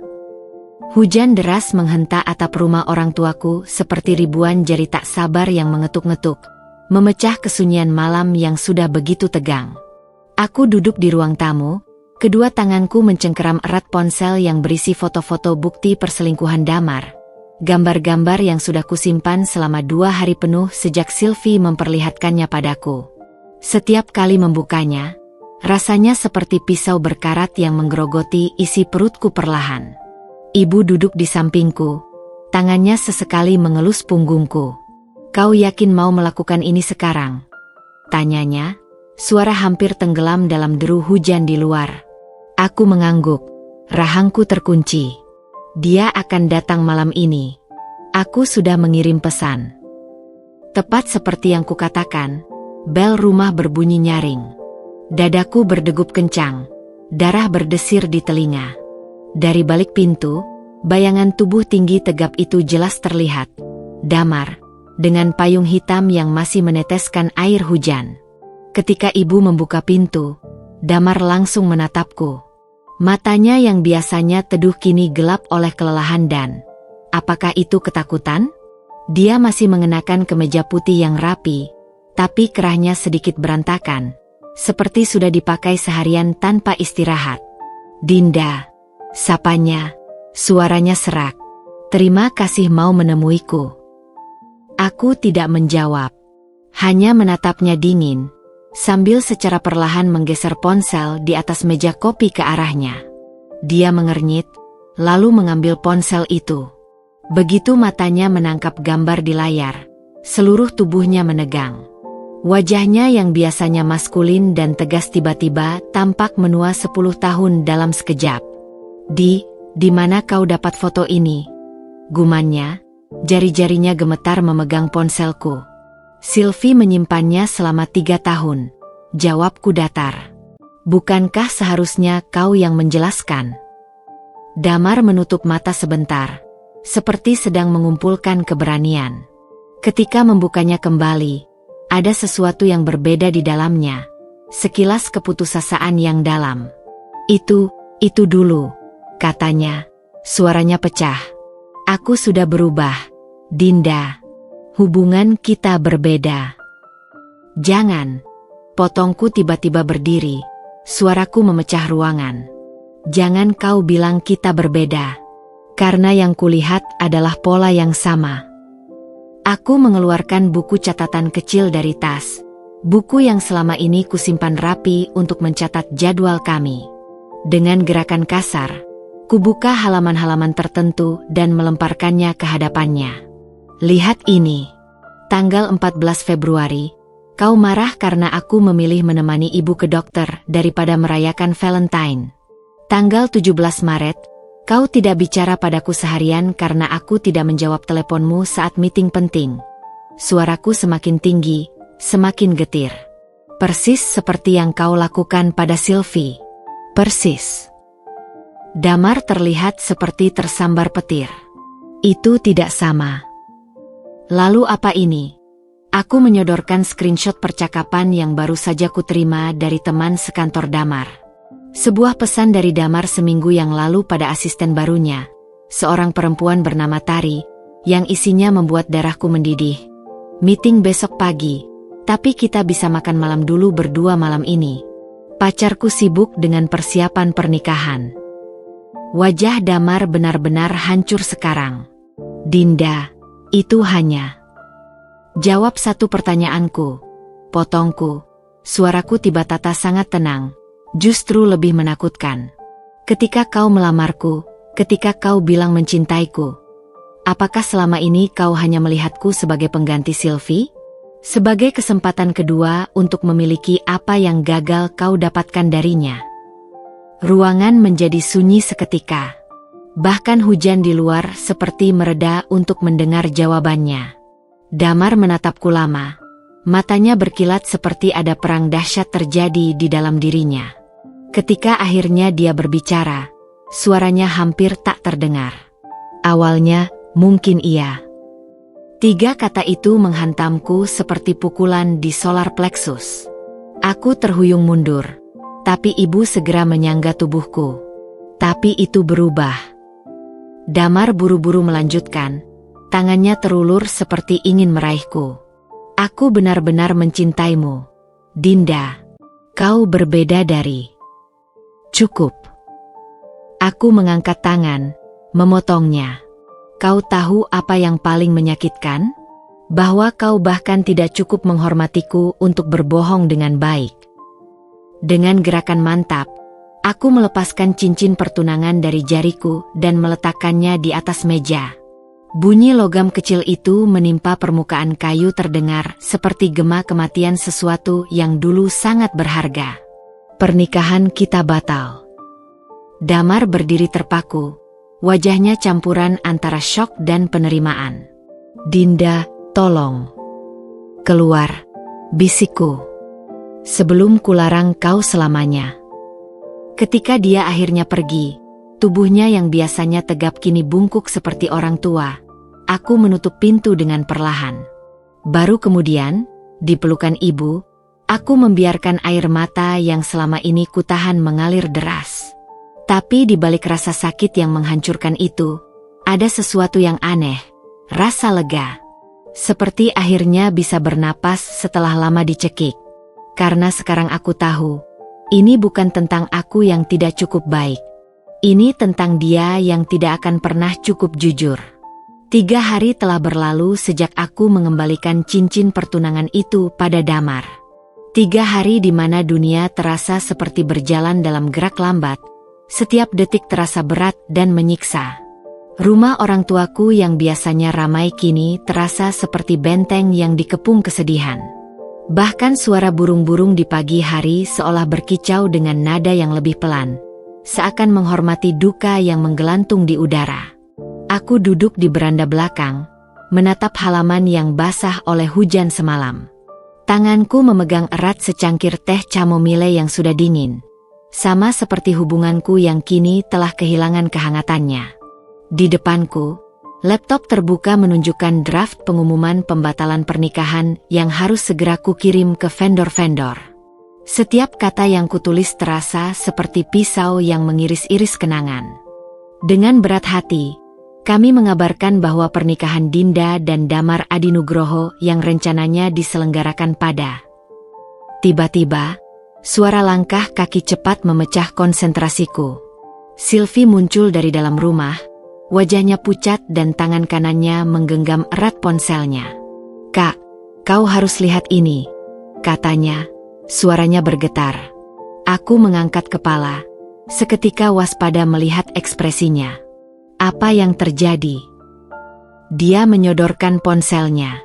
A: Hujan deras menghentak atap rumah orang tuaku seperti ribuan jari tak sabar yang mengetuk-ngetuk, memecah kesunyian malam yang sudah begitu tegang. Aku duduk di ruang tamu, kedua tanganku mencengkeram erat ponsel yang berisi foto-foto bukti perselingkuhan Damar. Gambar-gambar yang sudah kusimpan selama 2 hari penuh sejak Sylvie memperlihatkannya padaku. Setiap kali membukanya, rasanya seperti pisau berkarat yang menggerogoti isi perutku perlahan. Ibu duduk di sampingku, tangannya sesekali mengelus punggungku. "Kau yakin mau melakukan ini sekarang?" tanyanya, suara hampir tenggelam dalam deru hujan di luar. Aku mengangguk, rahangku terkunci. Dia akan datang malam ini. Aku sudah mengirim pesan. Tepat seperti yang kukatakan, bel rumah berbunyi nyaring. Dadaku berdegup kencang, darah berdesir di telinga. Dari balik pintu, bayangan tubuh tinggi tegap itu jelas terlihat. Damar, dengan payung hitam yang masih meneteskan air hujan. Ketika ibu membuka pintu, Damar langsung menatapku. Matanya yang biasanya teduh kini gelap oleh kelelahan dan, apakah itu ketakutan? Dia masih mengenakan kemeja putih yang rapi, tapi kerahnya sedikit berantakan, seperti sudah dipakai seharian tanpa istirahat. "Dinda," sapanya, suaranya serak. "Terima kasih mau menemuiku." Aku tidak menjawab, hanya menatapnya dingin, sambil secara perlahan menggeser ponsel di atas meja kopi ke arahnya. Dia mengernyit, lalu mengambil ponsel itu. Begitu matanya menangkap gambar di layar, seluruh tubuhnya menegang. Wajahnya yang biasanya maskulin dan tegas tiba-tiba tampak menua 10 tahun dalam sekejap. Di mana kau dapat foto ini?" gumannya, jari-jarinya gemetar memegang ponselku. "Sylvie menyimpannya selama 3 tahun, jawabku datar. "Bukankah seharusnya kau yang menjelaskan?" Damar menutup mata sebentar, seperti sedang mengumpulkan keberanian. Ketika membukanya kembali, ada sesuatu yang berbeda di dalamnya, sekilas keputusasaan yang dalam. Itu dulu," katanya, suaranya pecah. "Aku sudah berubah, Dinda. Hubungan kita berbeda." "Jangan," potongku tiba-tiba berdiri, suaraku memecah ruangan. "Jangan kau bilang kita berbeda. Karena yang kulihat adalah pola yang sama." Aku mengeluarkan buku catatan kecil dari tas. Buku yang selama ini kusimpan rapi untuk mencatat jadwal kami. Dengan gerakan kasar, kubuka halaman-halaman tertentu dan melemparkannya ke hadapannya. "Lihat ini. Tanggal 14 Februari, kau marah karena aku memilih menemani ibu ke dokter daripada merayakan Valentine. Tanggal 17 Maret, kau tidak bicara padaku seharian karena aku tidak menjawab teleponmu saat meeting penting." Suaraku semakin tinggi, semakin getir. "Persis seperti yang kau lakukan pada Sylvie." "Persis." Damar terlihat seperti tersambar petir. "Itu tidak sama." "Lalu apa ini?" Aku menyodorkan screenshot percakapan yang baru saja kuterima dari teman sekantor Damar. Sebuah pesan dari Damar seminggu yang lalu pada asisten barunya, seorang perempuan bernama Tari, yang isinya membuat darahku mendidih. "Meeting besok pagi, tapi kita bisa makan malam dulu berdua malam ini. Pacarku sibuk dengan persiapan pernikahan." Wajah Damar benar-benar hancur sekarang. "Dinda, itu hanya..." "Jawab satu pertanyaanku," potongku. Suaraku tiba tata sangat tenang, justru lebih menakutkan. "Ketika kau melamarku, ketika kau bilang mencintaiku, apakah selama ini kau hanya melihatku sebagai pengganti Sylvie? Sebagai kesempatan kedua untuk memiliki apa yang gagal kau dapatkan darinya. Ruangan menjadi sunyi seketika. Bahkan hujan di luar seperti mereda untuk mendengar jawabannya. Damar menatapku lama. Matanya berkilat seperti ada perang dahsyat terjadi di dalam dirinya. Ketika akhirnya dia berbicara, suaranya hampir tak terdengar. Awalnya, mungkin iya. 3 kata itu menghantamku seperti pukulan di solar plexus. Aku terhuyung mundur, tapi ibu segera menyangga tubuhku. Tapi itu berubah. Damar buru-buru melanjutkan, tangannya terulur seperti ingin meraihku. Aku benar-benar mencintaimu, Dinda. Kau berbeda dari... Cukup. Aku mengangkat tangan, memotongnya. Kau tahu apa yang paling menyakitkan? Bahwa kau bahkan tidak cukup menghormatiku untuk berbohong dengan baik. Dengan gerakan mantap, aku melepaskan cincin pertunangan dari jariku dan meletakkannya di atas meja. Bunyi logam kecil itu menimpa permukaan kayu terdengar seperti gema kematian sesuatu yang dulu sangat berharga. Pernikahan kita batal. Damar berdiri terpaku, wajahnya campuran antara syok dan penerimaan. Dinda, tolong. Keluar, bisikku. Sebelum kularang kau selamanya. Ketika dia akhirnya pergi, tubuhnya yang biasanya tegap kini bungkuk seperti orang tua. Aku menutup pintu dengan perlahan. Baru kemudian, di pelukan ibu, aku membiarkan air mata yang selama ini kutahan mengalir deras. Tapi di balik rasa sakit yang menghancurkan itu, ada sesuatu yang aneh, rasa lega. Seperti akhirnya bisa bernapas setelah lama dicekik. Karena sekarang aku tahu, ini bukan tentang aku yang tidak cukup baik. Ini tentang dia yang tidak akan pernah cukup jujur. 3 hari telah berlalu sejak aku mengembalikan cincin pertunangan itu pada Damar. 3 hari di mana dunia terasa seperti berjalan dalam gerak lambat. Setiap detik terasa berat dan menyiksa. Rumah orang tuaku yang biasanya ramai kini terasa seperti benteng yang dikepung kesedihan. Bahkan suara burung-burung di pagi hari seolah berkicau dengan nada yang lebih pelan, seakan menghormati duka yang menggelantung di udara. Aku duduk di beranda belakang, menatap halaman yang basah oleh hujan semalam. Tanganku memegang erat secangkir teh chamomile yang sudah dingin, sama seperti hubunganku yang kini telah kehilangan kehangatannya. Di depanku, laptop terbuka menunjukkan draft pengumuman pembatalan pernikahan yang harus segera kukirim ke vendor-vendor. Setiap kata yang kutulis terasa seperti pisau yang mengiris-iris kenangan. Dengan berat hati, kami mengabarkan bahwa pernikahan Dinda dan Damar Adinugroho yang rencananya diselenggarakan pada. Tiba-tiba, suara langkah kaki cepat memecah konsentrasiku. Sylvie muncul dari dalam rumah. Wajahnya pucat dan tangan kanannya menggenggam erat ponselnya. "Kak, kau harus lihat ini," katanya, suaranya bergetar. Aku mengangkat kepala, seketika waspada melihat ekspresinya. Apa yang terjadi? Dia menyodorkan ponselnya.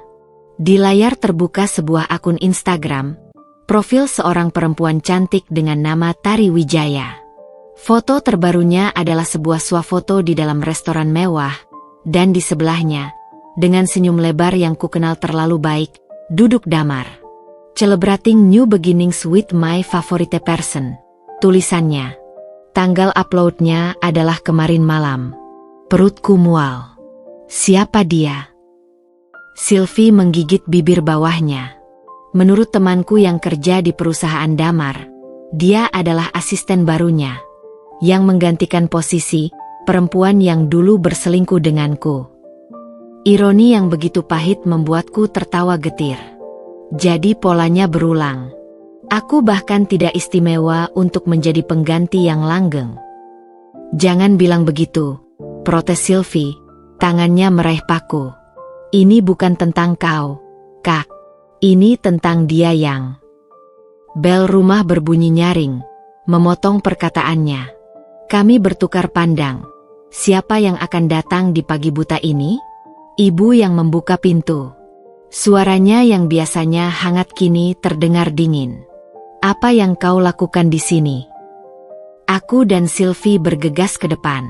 A: Di layar terbuka sebuah akun Instagram, profil seorang perempuan cantik dengan nama Tari Wijaya. Foto terbarunya adalah sebuah swafoto di dalam restoran mewah, dan di sebelahnya, dengan senyum lebar yang kukenal terlalu baik, duduk Damar. "Celebrating new beginnings with my favorite person," tulisannya. Tanggal uploadnya adalah kemarin malam. Perutku mual. Siapa dia? Sylvie menggigit bibir bawahnya. Menurut temanku yang kerja di perusahaan Damar, dia adalah asisten barunya, yang menggantikan posisi perempuan yang dulu berselingkuh denganku. Ironi yang begitu pahit membuatku tertawa getir. Jadi polanya berulang. Aku bahkan tidak istimewa untuk menjadi pengganti yang langgeng. "Jangan bilang begitu," protes Sylvie, tangannya meraih paku. "Ini bukan tentang kau, Kak. Ini tentang dia yang..." Bel rumah berbunyi nyaring, memotong perkataannya. Kami bertukar pandang. Siapa yang akan datang di pagi buta ini? Ibu yang membuka pintu. Suaranya yang biasanya hangat kini terdengar dingin. Apa yang kau lakukan di sini? Aku dan Sylvie bergegas ke depan.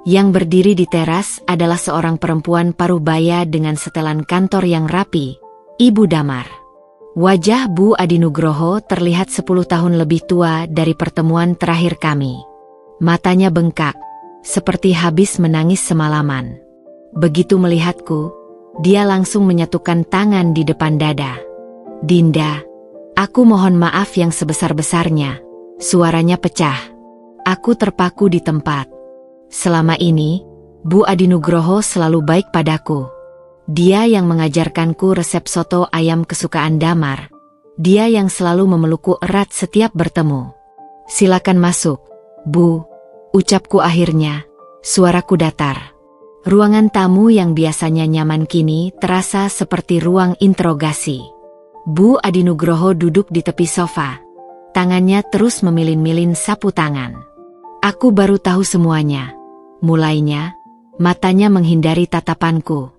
A: Yang berdiri di teras adalah seorang perempuan parubaya dengan setelan kantor yang rapi, Ibu Damar. Wajah Bu Adinugroho terlihat 10 tahun lebih tua dari pertemuan terakhir kami. Matanya bengkak, seperti habis menangis semalaman. Begitu melihatku, dia langsung menyatukan tangan di depan dada. Dinda, aku mohon maaf yang sebesar-besarnya. Suaranya pecah. Aku terpaku di tempat. Selama ini, Bu Adinugroho selalu baik padaku. Dia yang mengajarkanku resep soto ayam kesukaan Damar. Dia yang selalu memelukku erat setiap bertemu. Silakan masuk, Bu, ucapku akhirnya. Suaraku datar. Ruangan tamu yang biasanya nyaman kini terasa seperti ruang interogasi. Bu Adinugroho duduk di tepi sofa. Tangannya terus memilin-milin sapu tangan. Aku baru tahu semuanya. Mulainya, matanya menghindari tatapanku.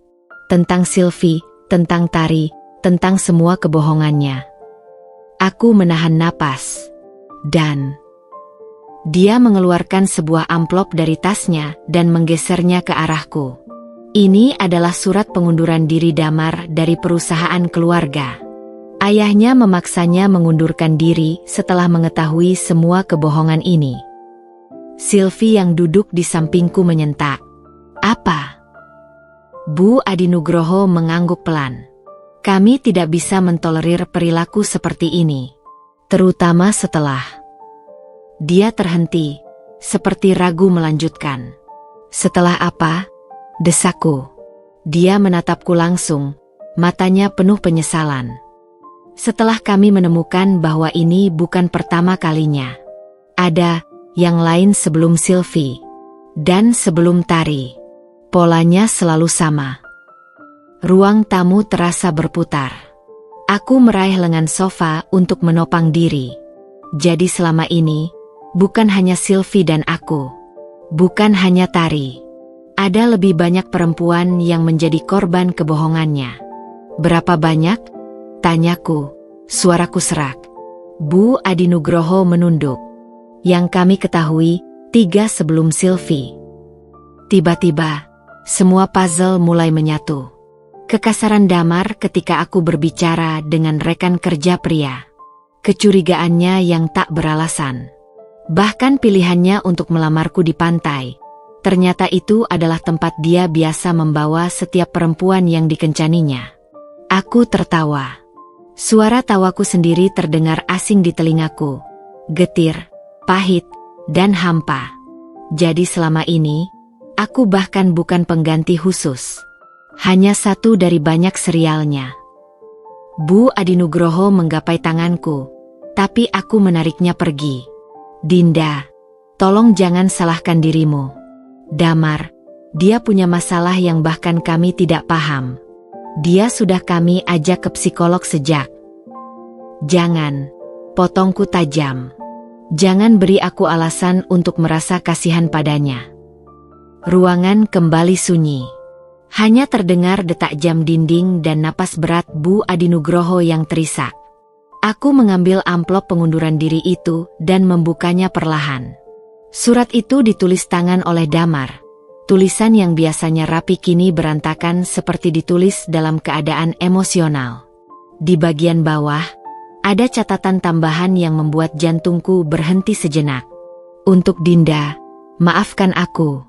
A: Tentang Sylvie, tentang Tari, tentang semua kebohongannya. Aku menahan napas. Dan dia mengeluarkan sebuah amplop dari tasnya dan menggesernya ke arahku. Ini adalah surat pengunduran diri Damar dari perusahaan keluarga. Ayahnya memaksanya mengundurkan diri setelah mengetahui semua kebohongan ini. Sylvie yang duduk di sampingku menyentak. Apa? Bu Adinugroho mengangguk pelan. Kami tidak bisa mentolerir perilaku seperti ini. Terutama setelah. Dia terhenti, seperti ragu melanjutkan. Setelah apa? Desakku. Dia menatapku langsung, matanya penuh penyesalan. Setelah kami menemukan bahwa ini bukan pertama kalinya. Ada yang lain sebelum Sylvie. Dan sebelum Tari. Polanya selalu sama. Ruang tamu terasa berputar. Aku meraih lengan sofa untuk menopang diri. Jadi selama ini, bukan hanya Sylvie dan aku. Bukan hanya Tari. Ada lebih banyak perempuan yang menjadi korban kebohongannya. Berapa banyak? Tanyaku. Suaraku serak. Bu Adinugroho menunduk. Yang kami ketahui, 3 sebelum Sylvie. Tiba-tiba, semua puzzle mulai menyatu. Kekasaran Damar ketika aku berbicara dengan rekan kerja pria. Kecurigaannya yang tak beralasan. Bahkan pilihannya untuk melamarku di pantai. Ternyata itu adalah tempat dia biasa membawa setiap perempuan yang dikencaninya. Aku tertawa. Suara tawaku sendiri terdengar asing di telingaku. Getir, pahit, dan hampa. Jadi selama ini, aku bahkan bukan pengganti khusus. Hanya satu dari banyak serialnya. Bu Adinugroho menggapai tanganku, tapi aku menariknya pergi. Dinda, tolong jangan salahkan dirimu. Damar, dia punya masalah yang bahkan kami tidak paham. Dia sudah kami ajak ke psikolog sejak. Jangan, potongku tajam. Jangan beri aku alasan untuk merasa kasihan padanya. Ruangan kembali sunyi. Hanya terdengar detak jam dinding dan napas berat Bu Adinugroho yang terisak. Aku mengambil amplop pengunduran diri itu dan membukanya perlahan. Surat itu ditulis tangan oleh Damar. Tulisan yang biasanya rapi kini berantakan seperti ditulis dalam keadaan emosional. Di bagian bawah, ada catatan tambahan yang membuat jantungku berhenti sejenak. Untuk Dinda, maafkan aku.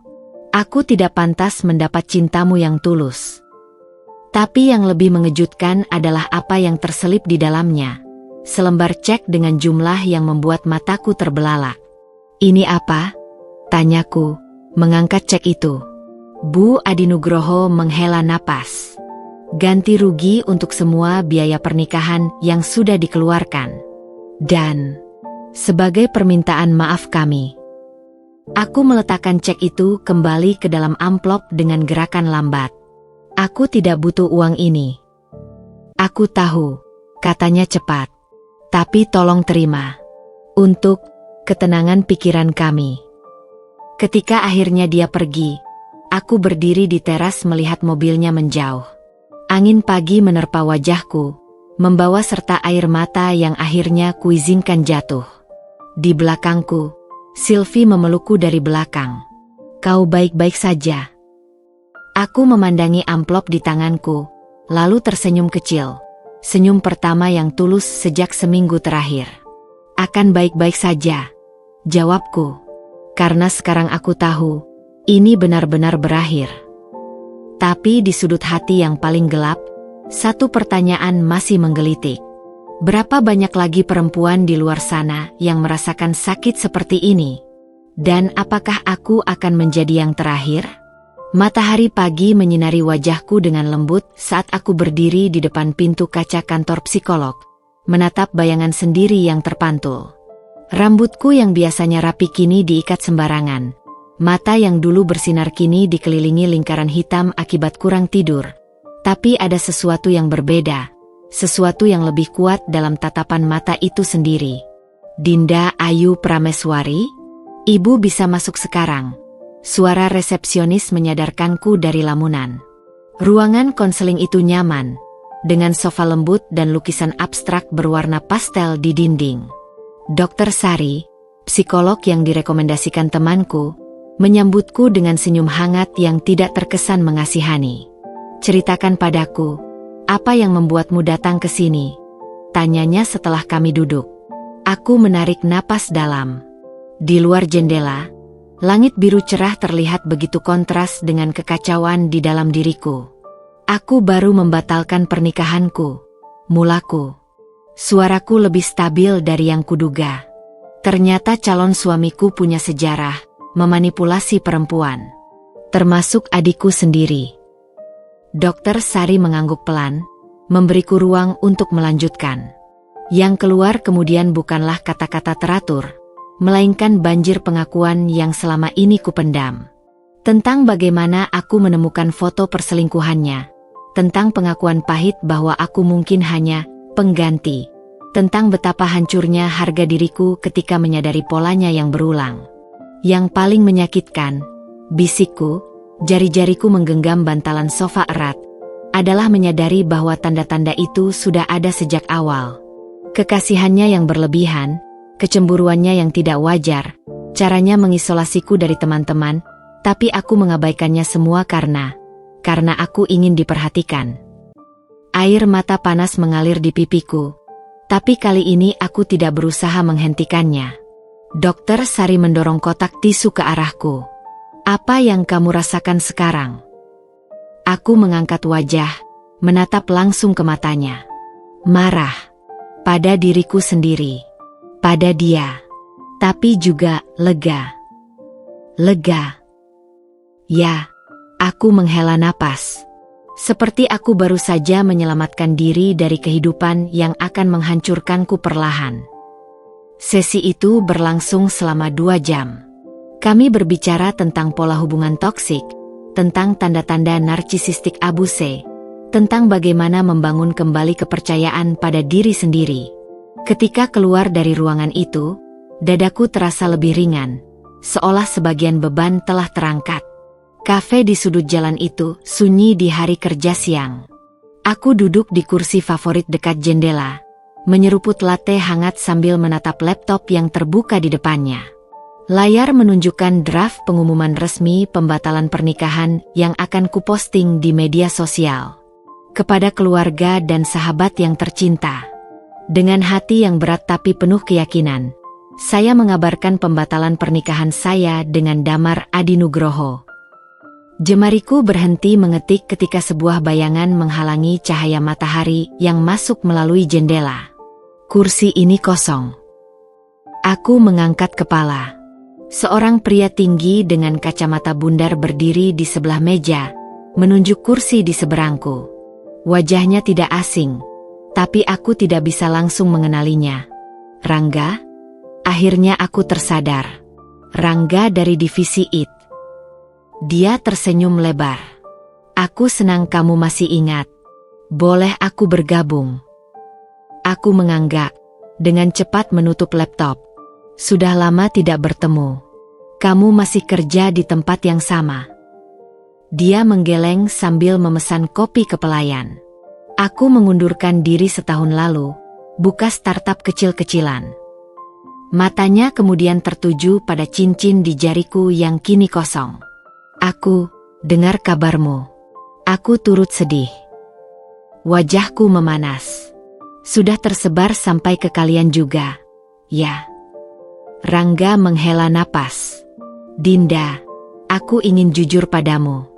A: Aku tidak pantas mendapat cintamu yang tulus. Tapi yang lebih mengejutkan adalah apa yang terselip di dalamnya. Selembar cek dengan jumlah yang membuat mataku terbelalak. Ini apa? Tanyaku, mengangkat cek itu. Bu Adinugroho menghela napas. Ganti rugi untuk semua biaya pernikahan yang sudah dikeluarkan. Dan sebagai permintaan maaf kami. Aku meletakkan cek itu kembali ke dalam amplop dengan gerakan lambat. Aku tidak butuh uang ini. Aku tahu, katanya cepat. Tapi tolong terima. Untuk ketenangan pikiran kami. Ketika akhirnya dia pergi, aku berdiri di teras melihat mobilnya menjauh. Angin pagi menerpa wajahku, membawa serta air mata yang akhirnya kuizinkan jatuh. Di belakangku, Sylvie memelukku dari belakang. "Kau baik-baik saja?" Aku memandangi amplop di tanganku, lalu tersenyum kecil. Senyum pertama yang tulus sejak seminggu terakhir. "Akan baik-baik saja," jawabku. Karena sekarang aku tahu, ini benar-benar berakhir. Tapi di sudut hati yang paling gelap, satu pertanyaan masih menggelitik. Berapa banyak lagi perempuan di luar sana yang merasakan sakit seperti ini? Dan apakah aku akan menjadi yang terakhir? Matahari pagi menyinari wajahku dengan lembut saat aku berdiri di depan pintu kaca kantor psikolog, menatap bayangan sendiri yang terpantul. Rambutku yang biasanya rapi kini diikat sembarangan. Mata yang dulu bersinar kini dikelilingi lingkaran hitam akibat kurang tidur. Tapi ada sesuatu yang berbeda, sesuatu yang lebih kuat dalam tatapan mata itu sendiri. "Dinda Ayu Prameswari? Ibu bisa masuk sekarang." Suara resepsionis menyadarkanku dari lamunan. Ruangan konseling itu nyaman, dengan sofa lembut dan lukisan abstrak berwarna pastel di dinding. Dokter Sari, psikolog yang direkomendasikan temanku, menyambutku dengan senyum hangat yang tidak terkesan mengasihani. "Ceritakan padaku, apa yang membuatmu datang ke sini?" tanyanya setelah kami duduk. Aku menarik napas dalam. Di luar jendela, langit biru cerah terlihat begitu kontras dengan kekacauan di dalam diriku. Aku baru membatalkan pernikahanku, mulaku. Suaraku lebih stabil dari yang kuduga. Ternyata calon suamiku punya sejarah memanipulasi perempuan, termasuk adikku sendiri. Dokter Sari mengangguk pelan, memberiku ruang untuk melanjutkan. Yang keluar kemudian bukanlah kata-kata teratur, melainkan banjir pengakuan yang selama ini kupendam. Tentang bagaimana aku menemukan foto perselingkuhannya, tentang pengakuan pahit bahwa aku mungkin hanya pengganti, tentang betapa hancurnya harga diriku ketika menyadari polanya yang berulang. Yang paling menyakitkan, bisikku, jari-jariku menggenggam bantalan sofa erat, adalah menyadari bahwa tanda-tanda itu sudah ada sejak awal. Kekasihannya yang berlebihan, kecemburuannya yang tidak wajar, caranya mengisolasiku dari teman-teman, tapi aku mengabaikannya semua karena aku ingin diperhatikan. Air mata panas mengalir di pipiku, tapi kali ini aku tidak berusaha menghentikannya. Dokter Sari mendorong kotak tisu ke arahku. "Apa yang kamu rasakan sekarang?" Aku mengangkat wajah, menatap langsung ke matanya. Marah. Pada diriku sendiri. Pada dia. Tapi juga lega. Lega. Ya, aku menghela napas. Seperti aku baru saja menyelamatkan diri dari kehidupan yang akan menghancurkanku perlahan. Sesi itu berlangsung selama 2 jam. Kami berbicara tentang pola hubungan toksik, tentang tanda-tanda narsisistik abuse, tentang bagaimana membangun kembali kepercayaan pada diri sendiri. Ketika keluar dari ruangan itu, dadaku terasa lebih ringan, seolah sebagian beban telah terangkat. Kafe di sudut jalan itu sunyi di hari kerja siang. Aku duduk di kursi favorit dekat jendela, menyeruput latte hangat sambil menatap laptop yang terbuka di depannya. Layar menunjukkan draft pengumuman resmi pembatalan pernikahan yang akan kuposting di media sosial. Kepada keluarga dan sahabat yang tercinta. Dengan hati yang berat tapi penuh keyakinan, saya mengabarkan pembatalan pernikahan saya dengan Damar Adi Nugroho. Jemariku berhenti mengetik ketika sebuah bayangan menghalangi cahaya matahari yang masuk melalui jendela. Kursi ini kosong. Aku mengangkat kepala. Seorang pria tinggi dengan kacamata bundar berdiri di sebelah meja, menunjuk kursi di seberangku. Wajahnya tidak asing, tapi aku tidak bisa langsung mengenalinya. Rangga? Akhirnya aku tersadar. Rangga dari divisi IT. Dia tersenyum lebar. Aku senang kamu masih ingat. Boleh aku bergabung? Aku menganggak, dengan cepat menutup laptop. Sudah lama tidak bertemu. Kamu masih kerja di tempat yang sama? Dia menggeleng sambil memesan kopi ke pelayan. Aku mengundurkan diri setahun lalu, buka startup kecil-kecilan. Matanya kemudian tertuju pada cincin di jariku yang kini kosong. Aku, dengar kabarmu. Aku turut sedih. Wajahku memanas. Sudah tersebar sampai ke kalian juga, ya. Rangga menghela napas. Dinda, aku ingin jujur padamu.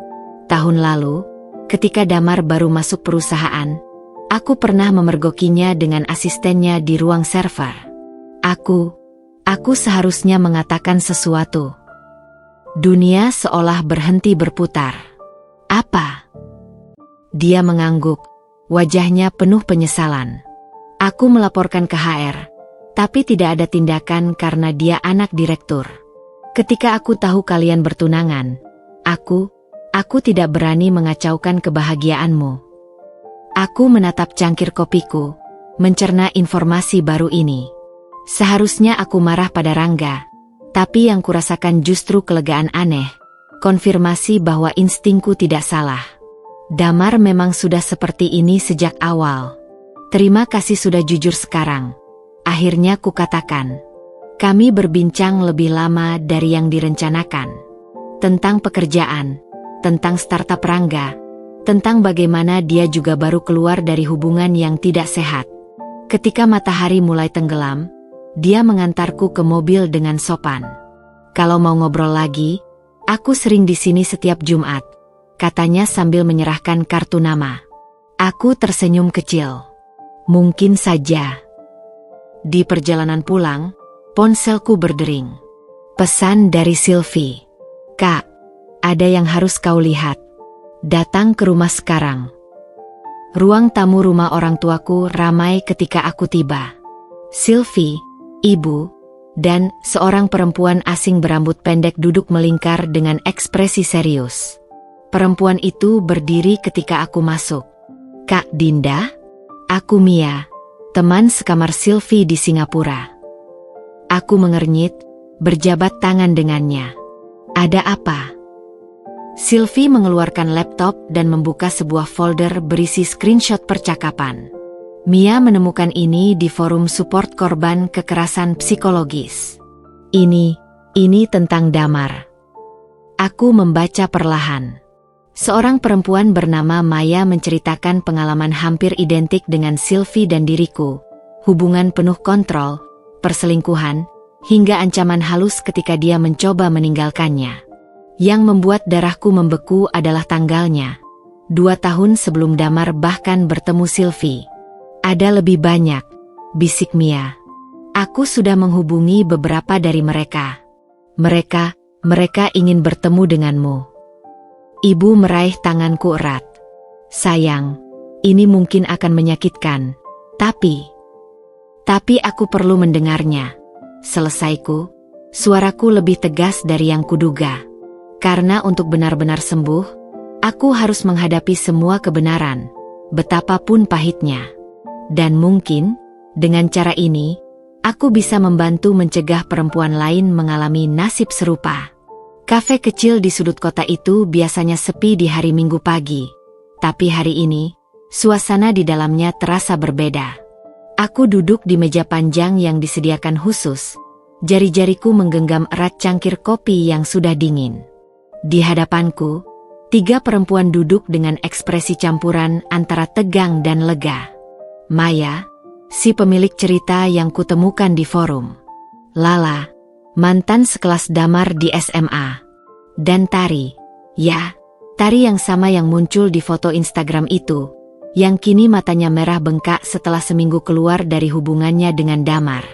A: Tahun lalu, ketika Damar baru masuk perusahaan, aku pernah memergokinya dengan asistennya di ruang server. Aku seharusnya mengatakan sesuatu. Dunia seolah berhenti berputar. Apa? Dia mengangguk, wajahnya penuh penyesalan. Aku melaporkan ke HR, tapi tidak ada tindakan karena dia anak direktur. Ketika aku tahu kalian bertunangan, aku tidak berani mengacaukan kebahagiaanmu. Aku menatap cangkir kopiku, mencerna informasi baru ini. Seharusnya aku marah pada Rangga, tapi yang kurasakan justru kelegaan aneh, konfirmasi bahwa instingku tidak salah. Damar memang sudah seperti ini sejak awal. Terima kasih sudah jujur sekarang. Akhirnya kukatakan. Kami berbincang lebih lama dari yang direncanakan. Tentang pekerjaan, tentang startup Rangga, tentang bagaimana dia juga baru keluar dari hubungan yang tidak sehat. Ketika matahari mulai tenggelam, dia mengantarku ke mobil dengan sopan. Kalau mau ngobrol lagi, aku sering di sini setiap Jumat, katanya sambil menyerahkan kartu nama. Aku tersenyum kecil. Mungkin saja. Di perjalanan pulang, ponselku berdering. Pesan dari Sylvie. Kak, ada yang harus kau lihat. Datang ke rumah sekarang. Ruang tamu rumah orang tuaku ramai ketika aku tiba. Sylvie, ibu, dan seorang perempuan asing berambut pendek duduk melingkar dengan ekspresi serius. Perempuan itu berdiri ketika aku masuk. Kak Dinda? Aku Mia, teman sekamar Sylvie di Singapura. Aku mengernyit, berjabat tangan dengannya. Ada apa? Sylvie mengeluarkan laptop dan membuka sebuah folder berisi screenshot percakapan. Mia menemukan ini di forum support korban kekerasan psikologis. Ini tentang Damar. Aku membaca perlahan. Seorang perempuan bernama Maya menceritakan pengalaman hampir identik dengan Sylvie dan diriku. Hubungan penuh kontrol, perselingkuhan, hingga ancaman halus ketika dia mencoba meninggalkannya. Yang membuat darahku membeku adalah tanggalnya. 2 tahun sebelum Damar bahkan bertemu Sylvie. Ada lebih banyak, bisik Mia. Aku sudah menghubungi beberapa dari mereka. Mereka ingin bertemu denganmu. Ibu meraih tanganku erat. Sayang, ini mungkin akan menyakitkan, tapi aku perlu mendengarnya. Selesaiku, suaraku lebih tegas dari yang kuduga. Karena untuk benar-benar sembuh, aku harus menghadapi semua kebenaran, betapapun pahitnya. Dan mungkin, dengan cara ini, aku bisa membantu mencegah perempuan lain mengalami nasib serupa. Kafe kecil di sudut kota itu biasanya sepi di hari Minggu pagi. Tapi hari ini, suasana di dalamnya terasa berbeda. Aku duduk di meja panjang yang disediakan khusus. Jari-jariku menggenggam erat cangkir kopi yang sudah dingin. Di hadapanku, 3 perempuan duduk dengan ekspresi campuran antara tegang dan lega. Maya, si pemilik cerita yang kutemukan di forum. Lala, mantan sekelas Damar di SMA. Dan Tari, ya, Tari yang sama yang muncul di foto Instagram itu, yang kini matanya merah bengkak setelah seminggu keluar dari hubungannya dengan Damar.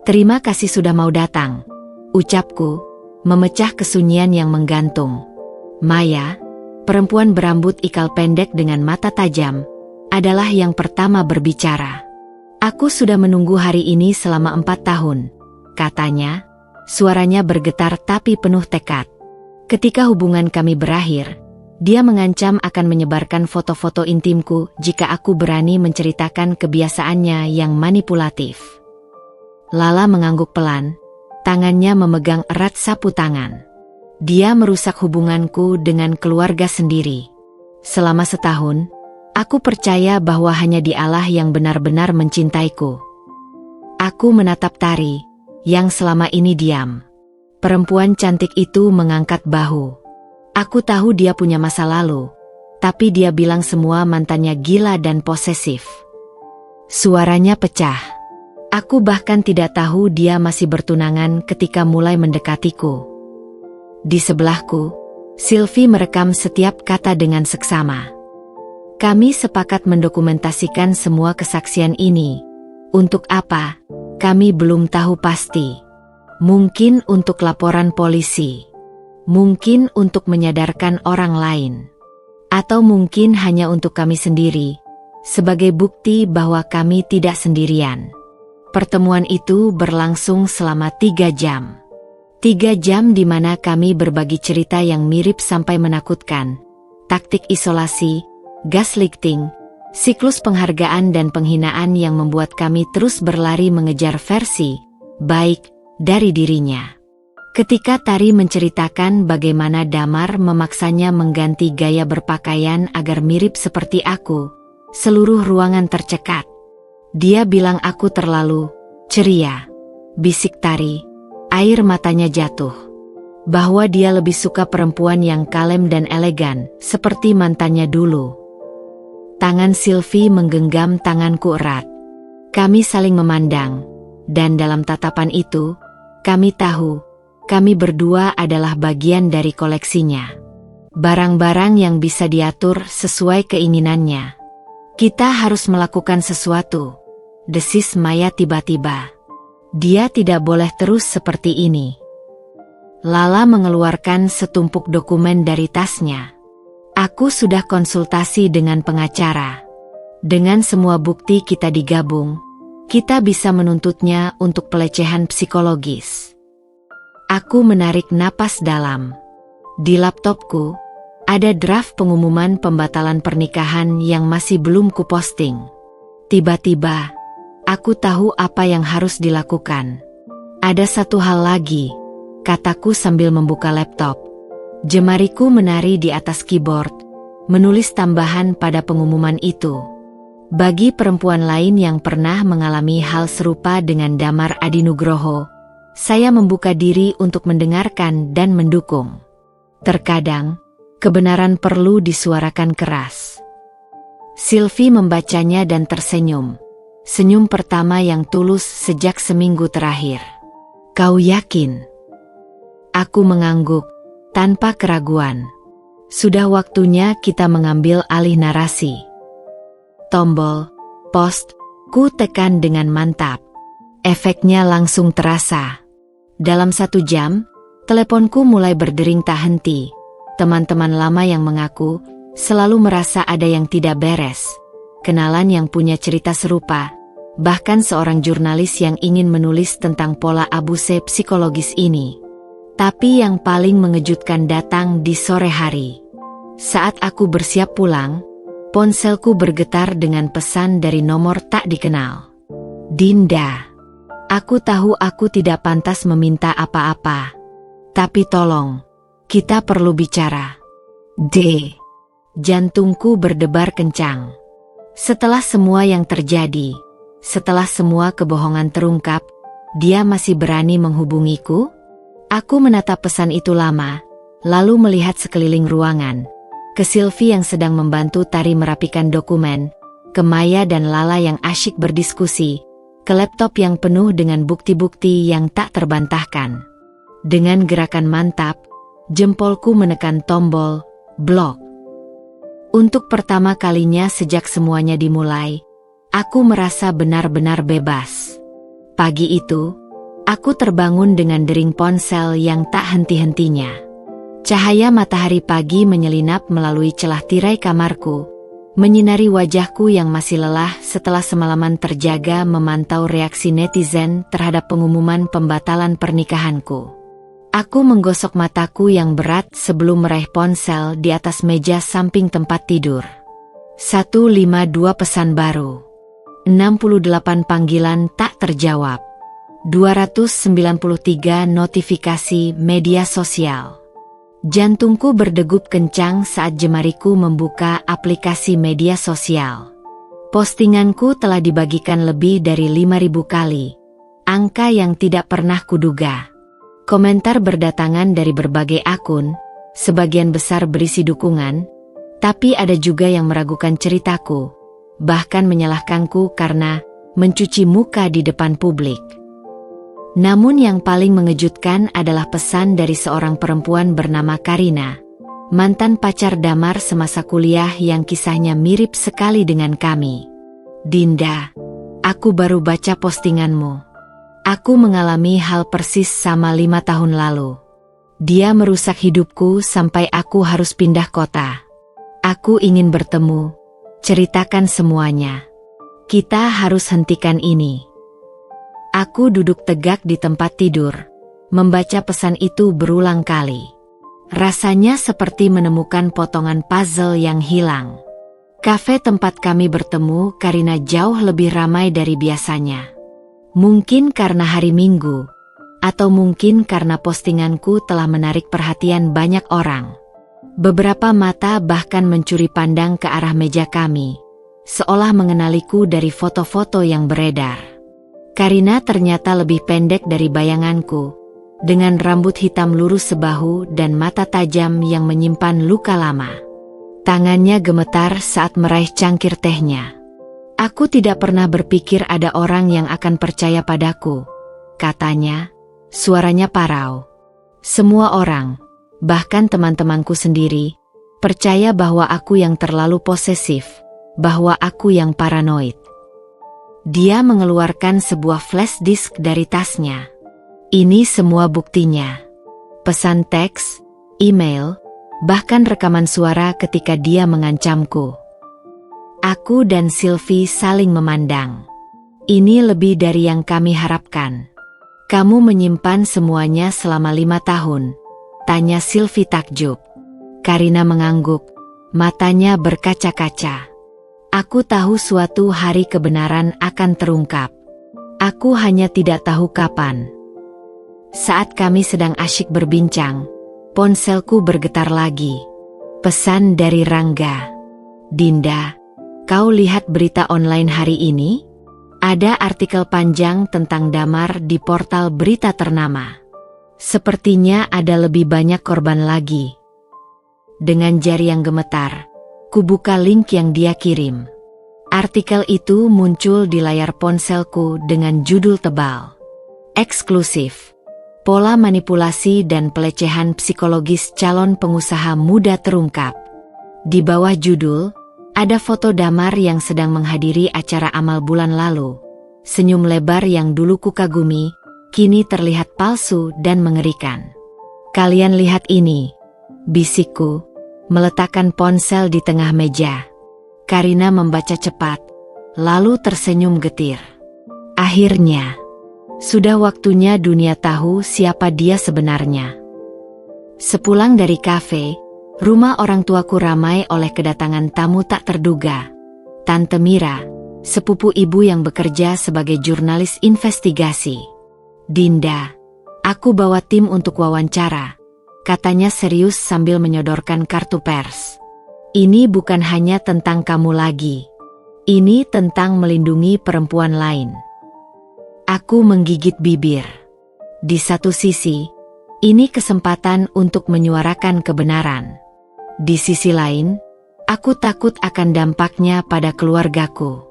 A: Terima kasih sudah mau datang, ucapku, memecah kesunyian yang menggantung. Maya, perempuan berambut ikal pendek dengan mata tajam, adalah yang pertama berbicara. Aku sudah menunggu hari ini selama 4 tahun, katanya, suaranya bergetar tapi penuh tekad. Ketika hubungan kami berakhir, dia mengancam akan menyebarkan foto-foto intimku jika aku berani menceritakan kebiasaannya yang manipulatif. Lala mengangguk pelan, tangannya memegang erat sapu tangan. Dia merusak hubunganku dengan keluarga sendiri. Selama setahun, aku percaya bahwa hanya Dialah yang benar-benar mencintaiku. Aku menatap Tari, yang selama ini diam. Perempuan cantik itu mengangkat bahu. Aku tahu dia punya masa lalu, tapi dia bilang semua mantannya gila dan posesif. Suaranya pecah. Aku bahkan tidak tahu dia masih bertunangan ketika mulai mendekatiku. Di sebelahku, Sylvie merekam setiap kata dengan seksama. Kami sepakat mendokumentasikan semua kesaksian ini. Untuk apa? Kami belum tahu pasti. Mungkin untuk laporan polisi. Mungkin untuk menyadarkan orang lain. Atau mungkin hanya untuk kami sendiri, sebagai bukti bahwa kami tidak sendirian. Pertemuan itu berlangsung selama 3 jam. 3 jam di mana kami berbagi cerita yang mirip sampai menakutkan. Taktik isolasi, gaslighting, siklus penghargaan dan penghinaan yang membuat kami terus berlari mengejar versi baik dari dirinya. Ketika Tari menceritakan bagaimana Damar memaksanya mengganti gaya berpakaian agar mirip seperti aku, seluruh ruangan tercekat. Dia bilang aku terlalu ceria, bisik Tari. Air matanya jatuh. Bahwa dia lebih suka perempuan yang kalem dan elegan, seperti mantannya dulu. Tangan Sylvie menggenggam tanganku erat. Kami saling memandang, dan dalam tatapan itu, kami tahu, kami berdua adalah bagian dari koleksinya. Barang-barang yang bisa diatur sesuai keinginannya. Kita harus melakukan sesuatu, desis Maya tiba-tiba. Dia tidak boleh terus seperti ini. Lala mengeluarkan setumpuk dokumen dari tasnya. Aku sudah konsultasi dengan pengacara. Dengan semua bukti kita digabung, kita bisa menuntutnya untuk pelecehan psikologis. Aku menarik napas dalam. Di laptopku, ada draft pengumuman pembatalan pernikahan yang masih belum kuposting. Tiba-tiba, aku tahu apa yang harus dilakukan. Ada satu hal lagi, kataku sambil membuka laptop. Jemariku menari di atas keyboard, menulis tambahan pada pengumuman itu. Bagi perempuan lain yang pernah mengalami hal serupa dengan Damar Adinugroho, saya membuka diri untuk mendengarkan dan mendukung. Terkadang, kebenaran perlu disuarakan keras. Sylvie membacanya dan tersenyum. Senyum pertama yang tulus sejak seminggu terakhir. Kau yakin? Aku mengangguk, tanpa keraguan. Sudah waktunya kita mengambil alih narasi. Tombol, post, ku tekan dengan mantap. Efeknya langsung terasa. Dalam 1 jam, teleponku mulai berdering tak henti. Teman-teman lama yang mengaku, selalu merasa ada yang tidak beres. Kenalan yang punya cerita serupa, bahkan seorang jurnalis yang ingin menulis tentang pola abuse psikologis ini. Tapi yang paling mengejutkan datang di sore hari. Saat aku bersiap pulang, ponselku bergetar dengan pesan dari nomor tak dikenal. Dinda, aku tahu aku tidak pantas meminta apa-apa. Tapi tolong, kita perlu bicara. D. Jantungku berdebar kencang. Setelah semua yang terjadi, setelah semua kebohongan terungkap, dia masih berani menghubungiku? Aku menatap pesan itu lama, lalu melihat sekeliling ruangan, ke Sylvie yang sedang membantu Tari merapikan dokumen, ke Maya dan Lala yang asyik berdiskusi, ke laptop yang penuh dengan bukti-bukti yang tak terbantahkan. Dengan gerakan mantap, jempolku menekan tombol blok. Untuk pertama kalinya sejak semuanya dimulai, aku merasa benar-benar bebas. Pagi itu, aku terbangun dengan dering ponsel yang tak henti-hentinya. Cahaya matahari pagi menyelinap melalui celah tirai kamarku, menyinari wajahku yang masih lelah setelah semalaman terjaga memantau reaksi netizen terhadap pengumuman pembatalan pernikahanku. Aku menggosok mataku yang berat sebelum meraih ponsel di atas meja samping tempat tidur. 152 pesan baru. 68 panggilan tak terjawab. 293 notifikasi media sosial. Jantungku berdegup kencang saat jemariku membuka aplikasi media sosial. Postinganku telah dibagikan lebih dari 5.000 kali. Angka yang tidak pernah kuduga. Komentar berdatangan dari berbagai akun, sebagian besar berisi dukungan, tapi ada juga yang meragukan ceritaku, bahkan menyalahkanku karena mencuci muka di depan publik. Namun yang paling mengejutkan adalah pesan dari seorang perempuan bernama Karina, mantan pacar Damar semasa kuliah yang kisahnya mirip sekali dengan kami. Dinda, aku baru baca postinganmu. Aku mengalami hal persis sama 5 tahun lalu. Dia merusak hidupku sampai aku harus pindah kota. Aku ingin bertemu, ceritakan semuanya. Kita harus hentikan ini. Aku duduk tegak di tempat tidur, membaca pesan itu berulang kali. Rasanya seperti menemukan potongan puzzle yang hilang. Kafe tempat kami bertemu Karina jauh lebih ramai dari biasanya. Mungkin karena hari Minggu, atau mungkin karena postinganku telah menarik perhatian banyak orang. Beberapa mata bahkan mencuri pandang ke arah meja kami, seolah mengenaliku dari foto-foto yang beredar. Karina ternyata lebih pendek dari bayanganku, dengan rambut hitam lurus sebahu dan mata tajam yang menyimpan luka lama. Tangannya gemetar saat meraih cangkir tehnya. Aku tidak pernah berpikir ada orang yang akan percaya padaku, katanya, suaranya parau. Semua orang, bahkan teman-temanku sendiri, percaya bahwa aku yang terlalu posesif, bahwa aku yang paranoid. Dia mengeluarkan sebuah flash disk dari tasnya. Ini semua buktinya. Pesan teks, email, bahkan rekaman suara ketika dia mengancamku. Aku dan Sylvie saling memandang. Ini lebih dari yang kami harapkan. Kamu menyimpan semuanya selama 5 tahun, tanya Sylvie takjub. Karina mengangguk, matanya berkaca-kaca. Aku tahu suatu hari kebenaran akan terungkap. Aku hanya tidak tahu kapan. Saat kami sedang asyik berbincang, ponselku bergetar lagi. Pesan dari Rangga. Dinda, kau lihat berita online hari ini? Ada artikel panjang tentang Damar di portal berita ternama. Sepertinya ada lebih banyak korban lagi. Dengan jari yang gemetar, kubuka link yang dia kirim. Artikel itu muncul di layar ponselku dengan judul tebal. Eksklusif. Pola manipulasi dan pelecehan psikologis calon pengusaha muda terungkap. Di bawah judul, ada foto Damar yang sedang menghadiri acara amal bulan lalu. Senyum lebar yang dulu kukagumi, kini terlihat palsu dan mengerikan. Kalian lihat ini, bisikku, meletakkan ponsel di tengah meja. Karina membaca cepat, lalu tersenyum getir. Akhirnya, sudah waktunya dunia tahu siapa dia sebenarnya. Sepulang dari kafe, rumah orang tuaku ramai oleh kedatangan tamu tak terduga. Tante Mira, sepupu ibu yang bekerja sebagai jurnalis investigasi. Dinda, aku bawa tim untuk wawancara, katanya serius sambil menyodorkan kartu pers. Ini bukan hanya tentang kamu lagi. Ini tentang melindungi perempuan lain. Aku menggigit bibir. Di satu sisi, ini kesempatan untuk menyuarakan kebenaran. Di sisi lain, aku takut akan dampaknya pada keluargaku.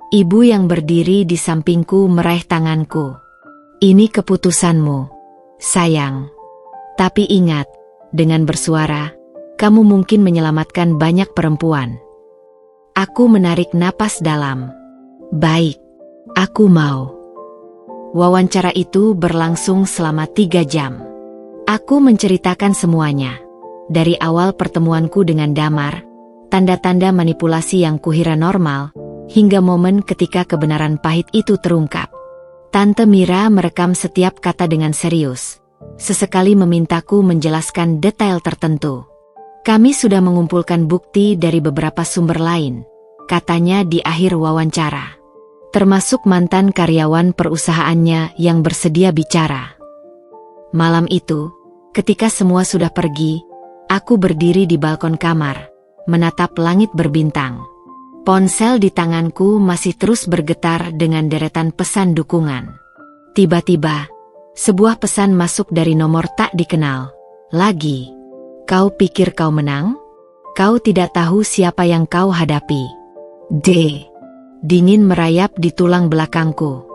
A: Ibu yang berdiri di sampingku meraih tanganku. Ini keputusanmu, sayang. Tapi ingat, dengan bersuara, kamu mungkin menyelamatkan banyak perempuan. Aku menarik napas dalam. Baik, aku mau. Wawancara itu berlangsung selama 3 jam. Aku menceritakan semuanya. Dari awal pertemuanku dengan Damar, tanda-tanda manipulasi yang kuhira normal, hingga momen ketika kebenaran pahit itu terungkap. Tante Mira merekam setiap kata dengan serius. Sesekali memintaku menjelaskan detail tertentu. Kami sudah mengumpulkan bukti dari beberapa sumber lain, katanya di akhir wawancara. Termasuk mantan karyawan perusahaannya yang bersedia bicara. Malam itu, ketika semua sudah pergi, Aku berdiri di balkon kamar, menatap langit berbintang. Ponsel di tanganku masih terus bergetar dengan deretan pesan dukungan. Tiba-tiba, sebuah pesan masuk dari nomor tak dikenal. Lagi. Kau pikir kau menang? Kau tidak tahu siapa yang kau hadapi. D. Dingin merayap di tulang belakangku.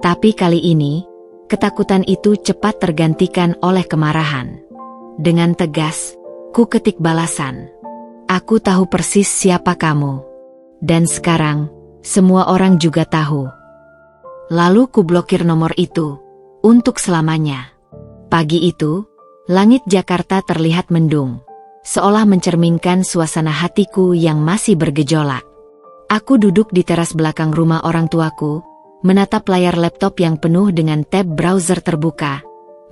A: Tapi kali ini, ketakutan itu cepat tergantikan oleh kemarahan. Dengan tegas, ku ketik balasan. Aku tahu persis siapa kamu. Dan sekarang, semua orang juga tahu. Lalu ku blokir nomor itu, untuk selamanya. Pagi itu, langit Jakarta terlihat mendung, seolah mencerminkan suasana hatiku yang masih bergejolak. Aku duduk di teras belakang rumah orang tuaku, menatap layar laptop yang penuh dengan tab browser terbuka,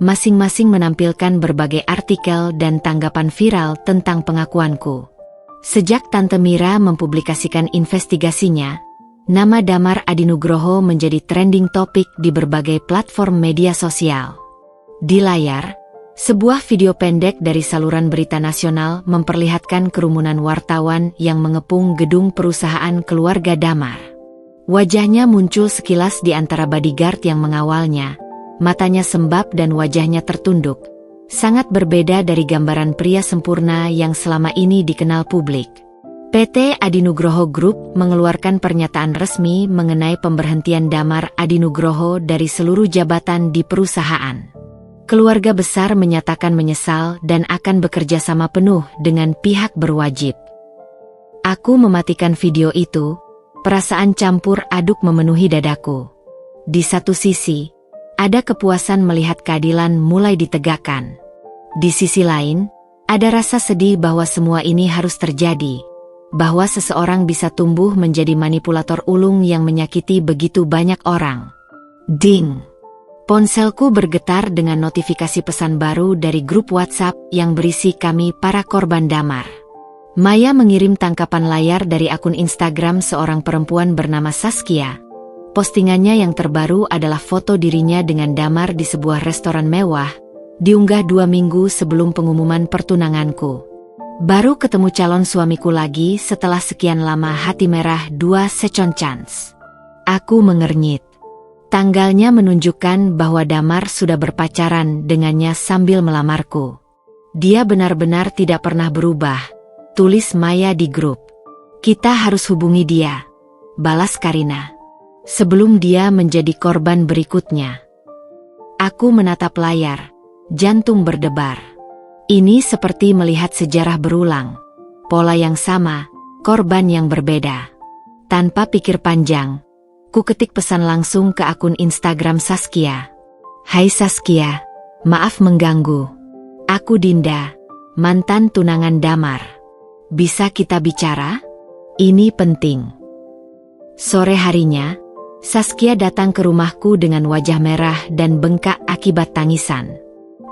A: masing-masing menampilkan berbagai artikel dan tanggapan viral tentang pengakuanku. Sejak Tante Mira mempublikasikan investigasinya, nama Damar Adinugroho menjadi trending topik di berbagai platform media sosial. Di layar, sebuah video pendek dari saluran berita nasional memperlihatkan kerumunan wartawan yang mengepung gedung perusahaan keluarga Damar. Wajahnya muncul sekilas di antara bodyguard yang mengawalnya, matanya sembab dan wajahnya tertunduk. Sangat berbeda dari gambaran pria sempurna yang selama ini dikenal publik. PT Adinugroho Group mengeluarkan pernyataan resmi mengenai pemberhentian Damar Adinugroho dari seluruh jabatan di perusahaan. Keluarga besar menyatakan menyesal dan akan bekerja sama penuh dengan pihak berwajib. Aku mematikan video itu, perasaan campur aduk memenuhi dadaku. Di satu sisi, ada kepuasan melihat keadilan mulai ditegakkan. Di sisi lain, ada rasa sedih bahwa semua ini harus terjadi, bahwa seseorang bisa tumbuh menjadi manipulator ulung yang menyakiti begitu banyak orang. Ding! Ponselku bergetar dengan notifikasi pesan baru dari grup WhatsApp yang berisi kami para korban Damar. Maya mengirim tangkapan layar dari akun Instagram seorang perempuan bernama Saskia. Postingannya yang terbaru adalah foto dirinya dengan Damar di sebuah restoran mewah, diunggah 2 minggu sebelum pengumuman pertunanganku. Baru ketemu calon suamiku lagi setelah sekian lama hati merah 2 second chance. Aku mengernyit. Tanggalnya menunjukkan bahwa Damar sudah berpacaran dengannya sambil melamarku. Dia benar-benar tidak pernah berubah, tulis Maya di grup. Kita harus hubungi dia, balas Karina. Sebelum dia menjadi korban berikutnya. Aku menatap layar, jantung berdebar. Ini seperti melihat sejarah berulang. Pola yang sama, korban yang berbeda. Tanpa pikir panjang, ku ketik pesan langsung ke akun Instagram Saskia. Hai Saskia, maaf mengganggu. Aku Dinda, mantan tunangan Damar. Bisa kita bicara? Ini penting. Sore harinya, Saskia datang ke rumahku dengan wajah merah dan bengkak akibat tangisan.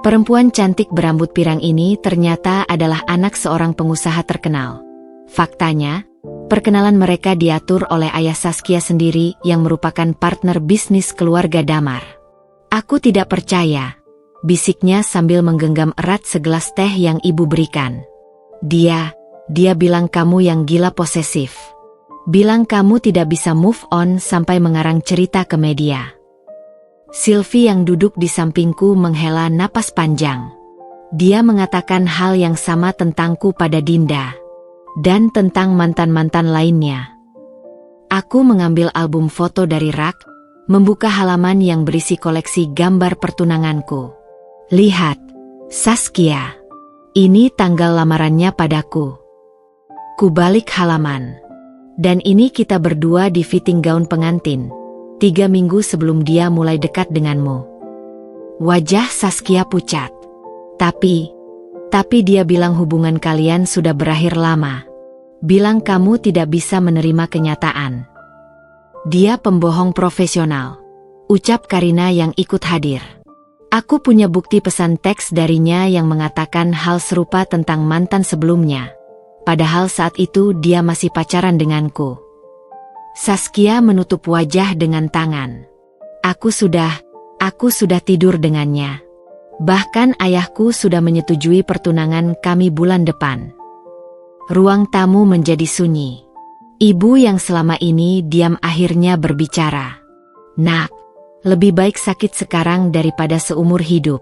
A: Perempuan cantik berambut pirang ini ternyata adalah anak seorang pengusaha terkenal. Faktanya, perkenalan mereka diatur oleh ayah Saskia sendiri yang merupakan partner bisnis keluarga Damar. Aku tidak percaya, bisiknya sambil menggenggam erat segelas teh yang ibu berikan. Dia bilang kamu yang gila posesif. Bilang kamu tidak bisa move on sampai mengarang cerita ke media. Sylvie yang duduk di sampingku menghela napas panjang. Dia mengatakan hal yang sama tentangku pada Dinda. Dan tentang mantan-mantan lainnya. Aku mengambil album foto dari rak, membuka halaman yang berisi koleksi gambar pertunanganku. Lihat, Saskia. Ini tanggal lamarannya padaku. Ku balik halaman. Dan ini kita berdua di fitting gaun pengantin, 3 minggu sebelum dia mulai dekat denganmu. Wajah Saskia pucat. Tapi dia bilang hubungan kalian sudah berakhir lama. Bilang kamu tidak bisa menerima kenyataan. Dia pembohong profesional, ucap Karina yang ikut hadir. Aku punya bukti pesan teks darinya yang mengatakan hal serupa tentang mantan sebelumnya. Padahal saat itu dia masih pacaran denganku. Saskia menutup wajah dengan tangan. Aku sudah tidur dengannya. Bahkan ayahku sudah menyetujui pertunangan kami bulan depan. Ruang tamu menjadi sunyi. Ibu yang selama ini diam akhirnya berbicara. Nak, lebih baik sakit sekarang daripada seumur hidup.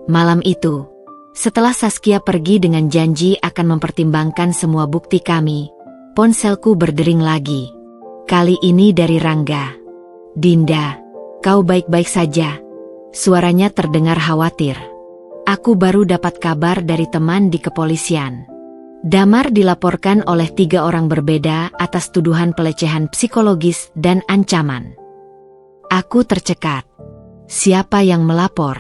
A: Malam itu, setelah Saskia pergi dengan janji akan mempertimbangkan semua bukti kami, ponselku berdering lagi. Kali ini dari Rangga. Dinda, kau baik-baik saja? Suaranya terdengar khawatir. Aku baru dapat kabar dari teman di kepolisian. Damar dilaporkan oleh 3 orang berbeda atas tuduhan pelecehan psikologis dan ancaman. Aku tercekat. Siapa yang melapor?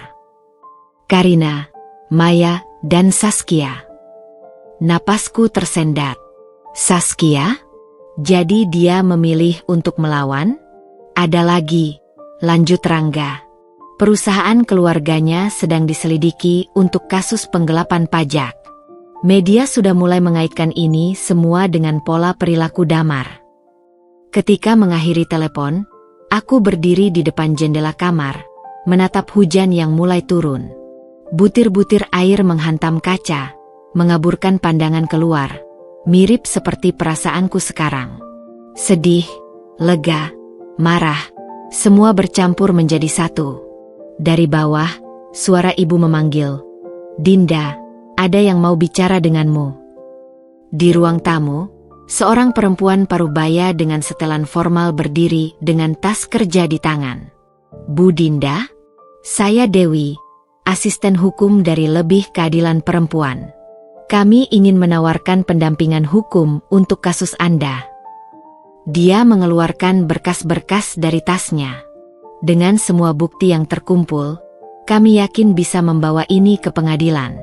A: Karina, Maya, dan Saskia. Napasku tersendat. Saskia? Jadi dia memilih untuk melawan? Ada lagi, lanjut Rangga. Perusahaan keluarganya sedang diselidiki untuk kasus penggelapan pajak. Media sudah mulai mengaitkan ini semua dengan pola perilaku Damar. Ketika mengakhiri telepon, aku berdiri di depan jendela kamar, menatap hujan yang mulai turun. Butir-butir air menghantam kaca, mengaburkan pandangan keluar, mirip seperti perasaanku sekarang. Sedih, lega, marah, semua bercampur menjadi satu. Dari bawah, suara ibu memanggil, "Dinda, ada yang mau bicara denganmu." Di ruang tamu, seorang perempuan parubaya dengan setelan formal berdiri dengan tas kerja di tangan. "Bu Dinda, saya Dewi, asisten hukum dari Lebih Keadilan Perempuan. Kami ingin menawarkan pendampingan hukum untuk kasus Anda." Dia mengeluarkan berkas-berkas dari tasnya. Dengan semua bukti yang terkumpul, kami yakin bisa membawa ini ke pengadilan.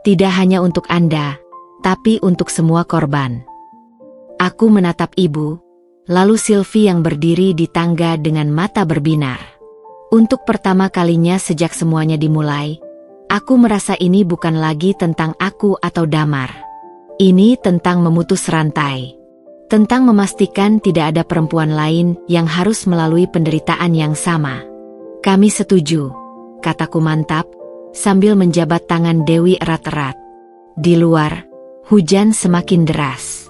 A: Tidak hanya untuk Anda, tapi untuk semua korban. Aku menatap ibu, lalu Sylvie yang berdiri di tangga dengan mata berbinar. Untuk pertama kalinya sejak semuanya dimulai, aku merasa ini bukan lagi tentang aku atau Damar. Ini tentang memutus rantai. Tentang memastikan tidak ada perempuan lain yang harus melalui penderitaan yang sama. Kami setuju, kataku mantap, sambil menjabat tangan Dewi erat-erat. Di luar, hujan semakin deras.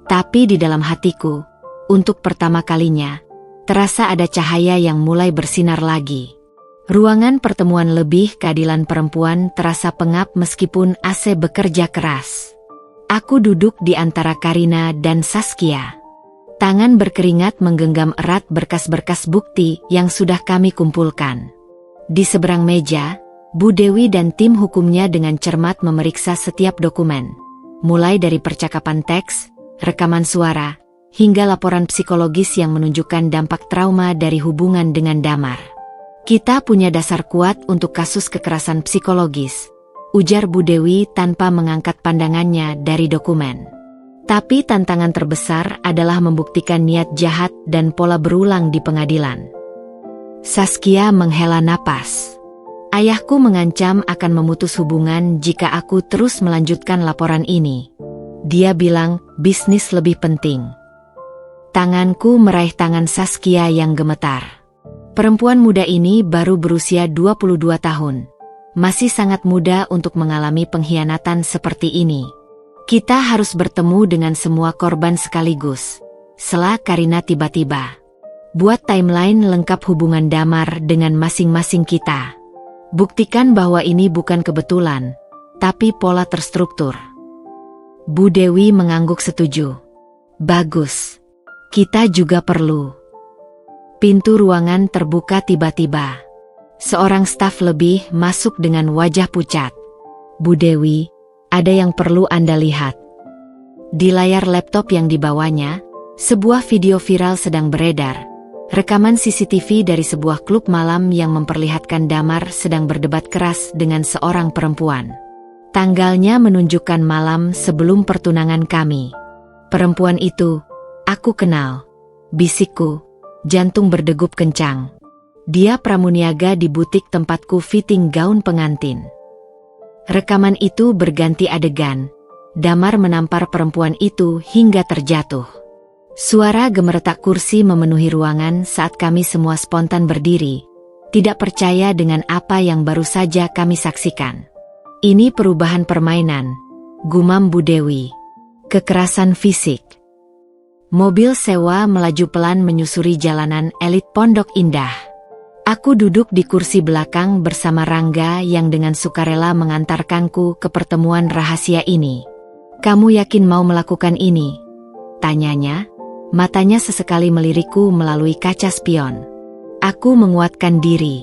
A: Tapi di dalam hatiku, untuk pertama kalinya, terasa ada cahaya yang mulai bersinar lagi. Ruangan pertemuan Lebih Keadilan Perempuan terasa pengap meskipun AC bekerja keras. Aku duduk di antara Karina dan Saskia. Tangan berkeringat menggenggam erat berkas-berkas bukti yang sudah kami kumpulkan. Di seberang meja, Bu Dewi dan tim hukumnya dengan cermat memeriksa setiap dokumen. Mulai dari percakapan teks, rekaman suara, hingga laporan psikologis yang menunjukkan dampak trauma dari hubungan dengan Damar. "Kita punya dasar kuat untuk kasus kekerasan psikologis," ujar Bu Dewi tanpa mengangkat pandangannya dari dokumen. Tapi tantangan terbesar adalah membuktikan niat jahat dan pola berulang di pengadilan. Saskia menghela napas. Ayahku mengancam akan memutus hubungan jika aku terus melanjutkan laporan ini. Dia bilang bisnis lebih penting. Tanganku meraih tangan Saskia yang gemetar. Perempuan muda ini baru berusia 22 tahun. Masih sangat muda untuk mengalami pengkhianatan seperti ini. "Kita harus bertemu dengan semua korban sekaligus," sela Karina tiba-tiba. "Buat timeline lengkap hubungan Damar dengan masing-masing kita. Buktikan bahwa ini bukan kebetulan, tapi pola terstruktur." Bu Dewi mengangguk setuju. "Bagus. Kita juga perlu." Pintu ruangan terbuka tiba-tiba. Seorang staf lebih masuk dengan wajah pucat. "Bu Dewi, ada yang perlu Anda lihat." Di layar laptop yang dibawanya, sebuah video viral sedang beredar. Rekaman CCTV dari sebuah klub malam yang memperlihatkan Damar sedang berdebat keras dengan seorang perempuan. Tanggalnya menunjukkan malam sebelum pertunangan kami. "Perempuan itu, aku kenal," bisikku, jantung berdegup kencang. "Dia pramuniaga di butik tempatku fitting gaun pengantin." Rekaman itu berganti adegan. Damar menampar perempuan itu hingga terjatuh. Suara gemeretak kursi memenuhi ruangan saat kami semua spontan berdiri. tidak percaya dengan apa yang baru saja kami saksikan. Ini perubahan permainan, gumam Bu Dewi. Kekerasan fisik. Mobil sewa melaju pelan menyusuri jalanan elit Pondok Indah. Aku duduk di kursi belakang bersama Rangga yang dengan sukarela mengantarkanku ke pertemuan rahasia ini. "Kamu yakin mau melakukan ini?" tanyanya. Matanya sesekali melirikku melalui kaca spion. Aku menguatkan diri.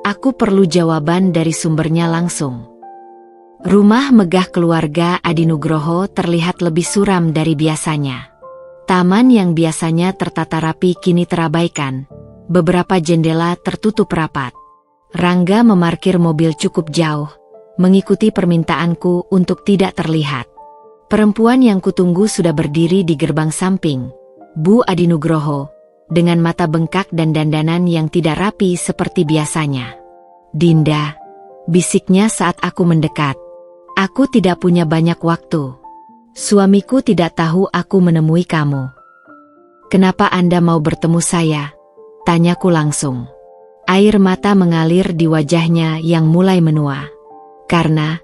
A: Aku perlu jawaban dari sumbernya langsung. Rumah megah keluarga Adi Nugroho terlihat lebih suram dari biasanya. Taman yang biasanya tertata rapi kini terabaikan. Beberapa jendela tertutup rapat. Rangga memarkir mobil cukup jauh, mengikuti permintaanku untuk tidak terlihat. Perempuan yang kutunggu sudah berdiri di gerbang samping, Bu Adi Nugroho, dengan mata bengkak dan dandanan yang tidak rapi seperti biasanya. "Dinda," bisiknya saat aku mendekat. "Aku tidak punya banyak waktu. Suamiku tidak tahu aku menemui kamu." "Kenapa Anda mau bertemu saya?" tanyaku langsung. Air mata mengalir di wajahnya yang mulai menua. Karena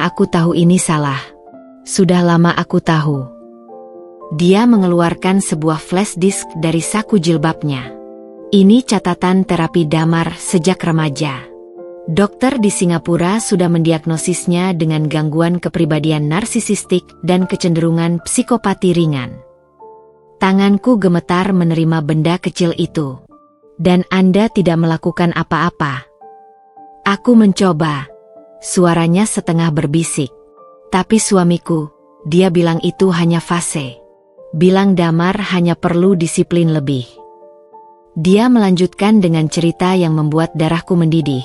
A: aku tahu ini salah. Sudah lama aku tahu." Dia mengeluarkan sebuah flash disk dari saku jilbabnya. "Ini catatan terapi damar sejak remaja. Dokter di Singapura sudah mendiagnosisnya dengan gangguan kepribadian narsisistik dan kecenderungan psikopati ringan." Tanganku gemetar menerima benda kecil itu. "Dan Anda tidak melakukan apa-apa?" Aku mencoba. Suaranya setengah berbisik. "Tapi suamiku, dia bilang itu hanya fase. Bilang damar hanya perlu disiplin lebih." Dia melanjutkan dengan cerita yang membuat darahku mendidih.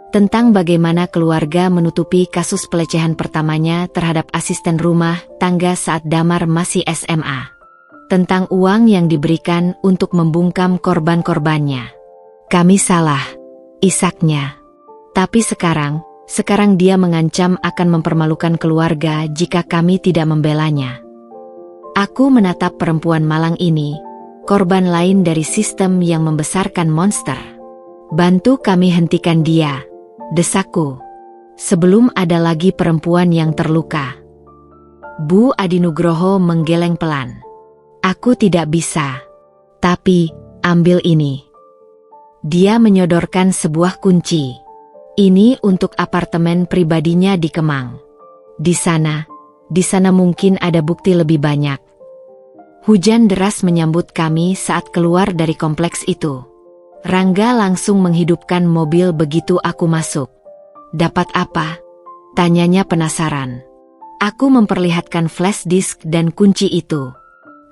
A: Tentang bagaimana keluarga menutupi kasus pelecehan pertamanya terhadap asisten rumah tangga saat Damar masih SMA. Tentang uang yang diberikan untuk membungkam korban-korbannya. "Kami salah," isaknya. "Tapi sekarang dia mengancam akan mempermalukan keluarga jika kami tidak membelanya." Aku menatap perempuan malang ini, korban lain dari sistem yang membesarkan monster. "Bantu kami hentikan dia," desakku, "sebelum ada lagi perempuan yang terluka." Bu Adi Nugroho menggeleng pelan. "Aku tidak bisa. Tapi, ambil ini." Dia menyodorkan sebuah kunci. "Ini untuk apartemen pribadinya di Kemang. Di sana mungkin ada bukti lebih banyak." Hujan deras menyambut kami saat keluar dari kompleks itu. Rangga langsung menghidupkan mobil begitu aku masuk. "Dapat apa?" tanyanya penasaran. Aku memperlihatkan flash disk dan kunci itu.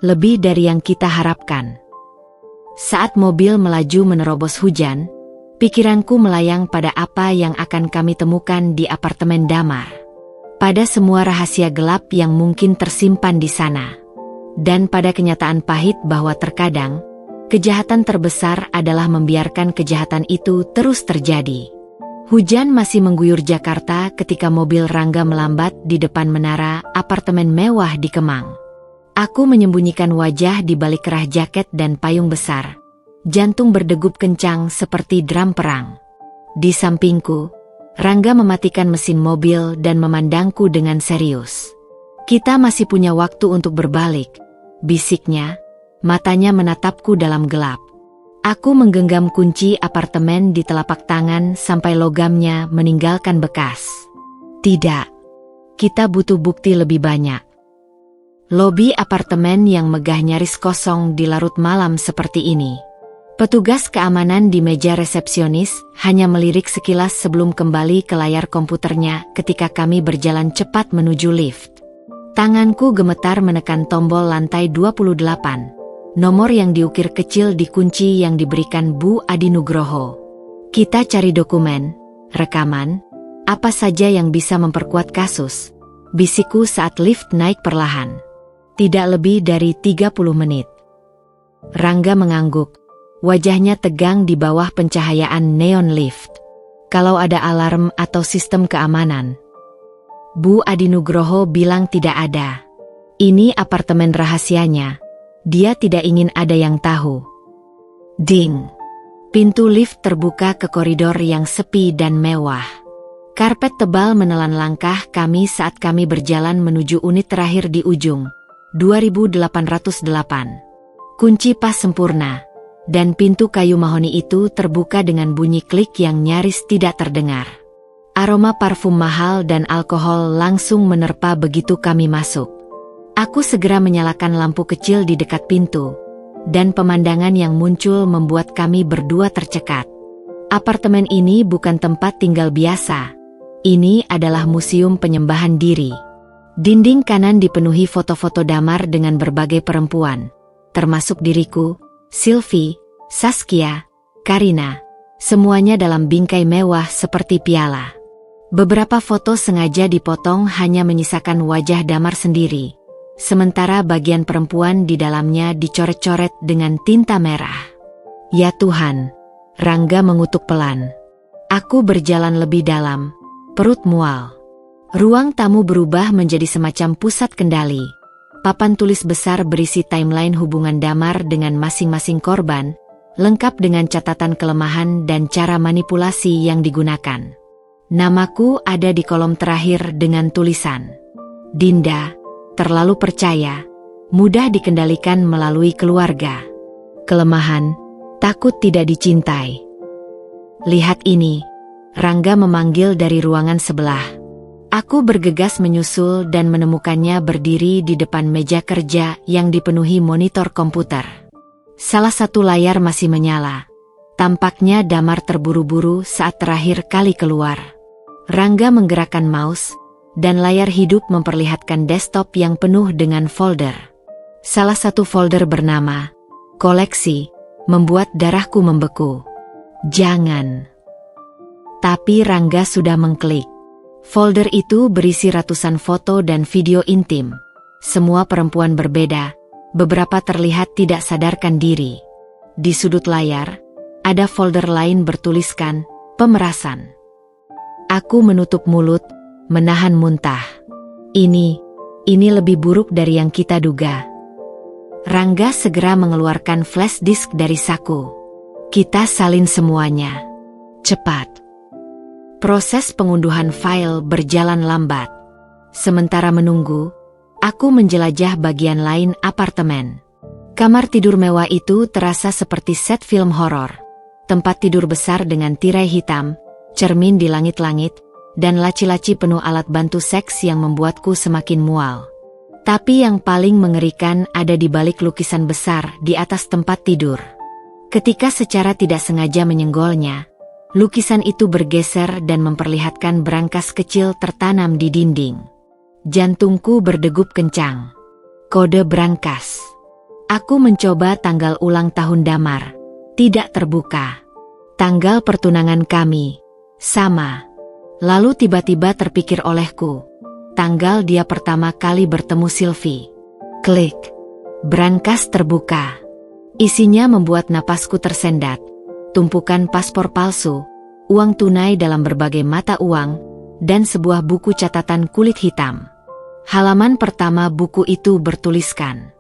A: "Lebih dari yang kita harapkan." Saat mobil melaju menerobos hujan, pikiranku melayang pada apa yang akan kami temukan di apartemen Damar. Pada semua rahasia gelap yang mungkin tersimpan di sana. Dan pada kenyataan pahit bahwa terkadang, kejahatan terbesar adalah membiarkan kejahatan itu terus terjadi. Hujan masih mengguyur Jakarta ketika mobil Rangga melambat di depan menara apartemen mewah di Kemang. Aku menyembunyikan wajah di balik kerah jaket dan payung besar. Jantung berdegup kencang seperti drum perang. Di sampingku, Rangga mematikan mesin mobil dan memandangku dengan serius. "Kita masih punya waktu untuk berbalik," bisiknya, matanya menatapku dalam gelap. Aku menggenggam kunci apartemen di telapak tangan sampai logamnya meninggalkan bekas. "Tidak. Kita butuh bukti lebih banyak." Lobi apartemen yang megah nyaris kosong di larut malam seperti ini. Petugas keamanan di meja resepsionis hanya melirik sekilas sebelum kembali ke layar komputernya ketika kami berjalan cepat menuju lift. Tanganku gemetar menekan tombol lantai 28, nomor yang diukir kecil di kunci yang diberikan Bu Adi Nugroho. "Kita cari dokumen, rekaman, apa saja yang bisa memperkuat kasus," bisikku saat lift naik perlahan. "Tidak lebih dari 30 menit." Rangga mengangguk, wajahnya tegang di bawah pencahayaan neon lift. "Kalau ada alarm atau sistem keamanan?" Bu Adi Nugroho bilang tidak ada. "Ini apartemen rahasianya. Dia tidak ingin ada yang tahu." Ding. Pintu lift terbuka ke koridor yang sepi dan mewah. Karpet tebal menelan langkah kami saat kami berjalan menuju unit terakhir di ujung. 2808. Kunci pas sempurna. Dan pintu kayu mahoni itu terbuka dengan bunyi klik yang nyaris tidak terdengar. Aroma parfum mahal dan alkohol langsung menerpa begitu kami masuk. Aku segera menyalakan lampu kecil di dekat pintu. Dan pemandangan yang muncul membuat kami berdua tercekat. Apartemen ini bukan tempat tinggal biasa. Ini adalah museum penyembahan diri. Dinding kanan dipenuhi foto-foto damar dengan berbagai perempuan, termasuk diriku, Sylvie, Saskia, Karina, semuanya dalam bingkai mewah seperti piala. Beberapa foto sengaja dipotong hanya menyisakan wajah damar sendiri. Sementara bagian perempuan di dalamnya dicoret-coret dengan tinta merah. Ya Tuhan, Rangga mengutuk pelan. Aku berjalan lebih dalam, perut mual. Ruang tamu berubah menjadi semacam pusat kendali. Papan tulis besar berisi timeline hubungan damar dengan masing-masing korban, lengkap dengan catatan kelemahan dan cara manipulasi yang digunakan. Namaku ada di kolom terakhir dengan tulisan Dinda. Terlalu percaya, mudah dikendalikan melalui keluarga. Kelemahan, takut tidak dicintai. Lihat ini, Rangga memanggil dari ruangan sebelah. Aku bergegas menyusul dan menemukannya berdiri di depan meja kerja yang dipenuhi monitor komputer. Salah satu layar masih menyala. Tampaknya damar terburu-buru saat terakhir kali keluar. Rangga menggerakkan mouse, dan layar hidup memperlihatkan desktop yang penuh dengan folder. Salah satu folder bernama Koleksi, membuat darahku membeku. Jangan. Tapi Rangga sudah mengklik. Folder itu berisi ratusan foto dan video intim. Semua perempuan berbeda, beberapa terlihat tidak sadarkan diri. Di sudut layar, ada folder lain bertuliskan, pemerasan. Aku menutup mulut, menahan muntah. Ini lebih buruk dari yang kita duga. Rangga segera mengeluarkan flash disk dari saku. Kita salin semuanya. Cepat. Proses pengunduhan file berjalan lambat. Sementara menunggu, aku menjelajah bagian lain apartemen. Kamar tidur mewah itu terasa seperti set film horor. Tempat tidur besar dengan tirai hitam, cermin di langit-langit, dan laci-laci penuh alat bantu seks yang membuatku semakin mual. Tapi yang paling mengerikan ada di balik lukisan besar di atas tempat tidur. Ketika secara tidak sengaja menyenggolnya, lukisan itu bergeser dan memperlihatkan berangkas kecil tertanam di dinding. Jantungku berdegup kencang. Kode berangkas. Aku mencoba tanggal ulang tahun damar. Tidak terbuka. Tanggal pertunangan kami. Sama. Lalu tiba-tiba terpikir olehku, tanggal dia pertama kali bertemu Sylvie. Klik. Brankas terbuka. Isinya membuat napasku tersendat. Tumpukan paspor palsu, uang tunai dalam berbagai mata uang, dan sebuah buku catatan kulit hitam. Halaman pertama buku itu bertuliskan,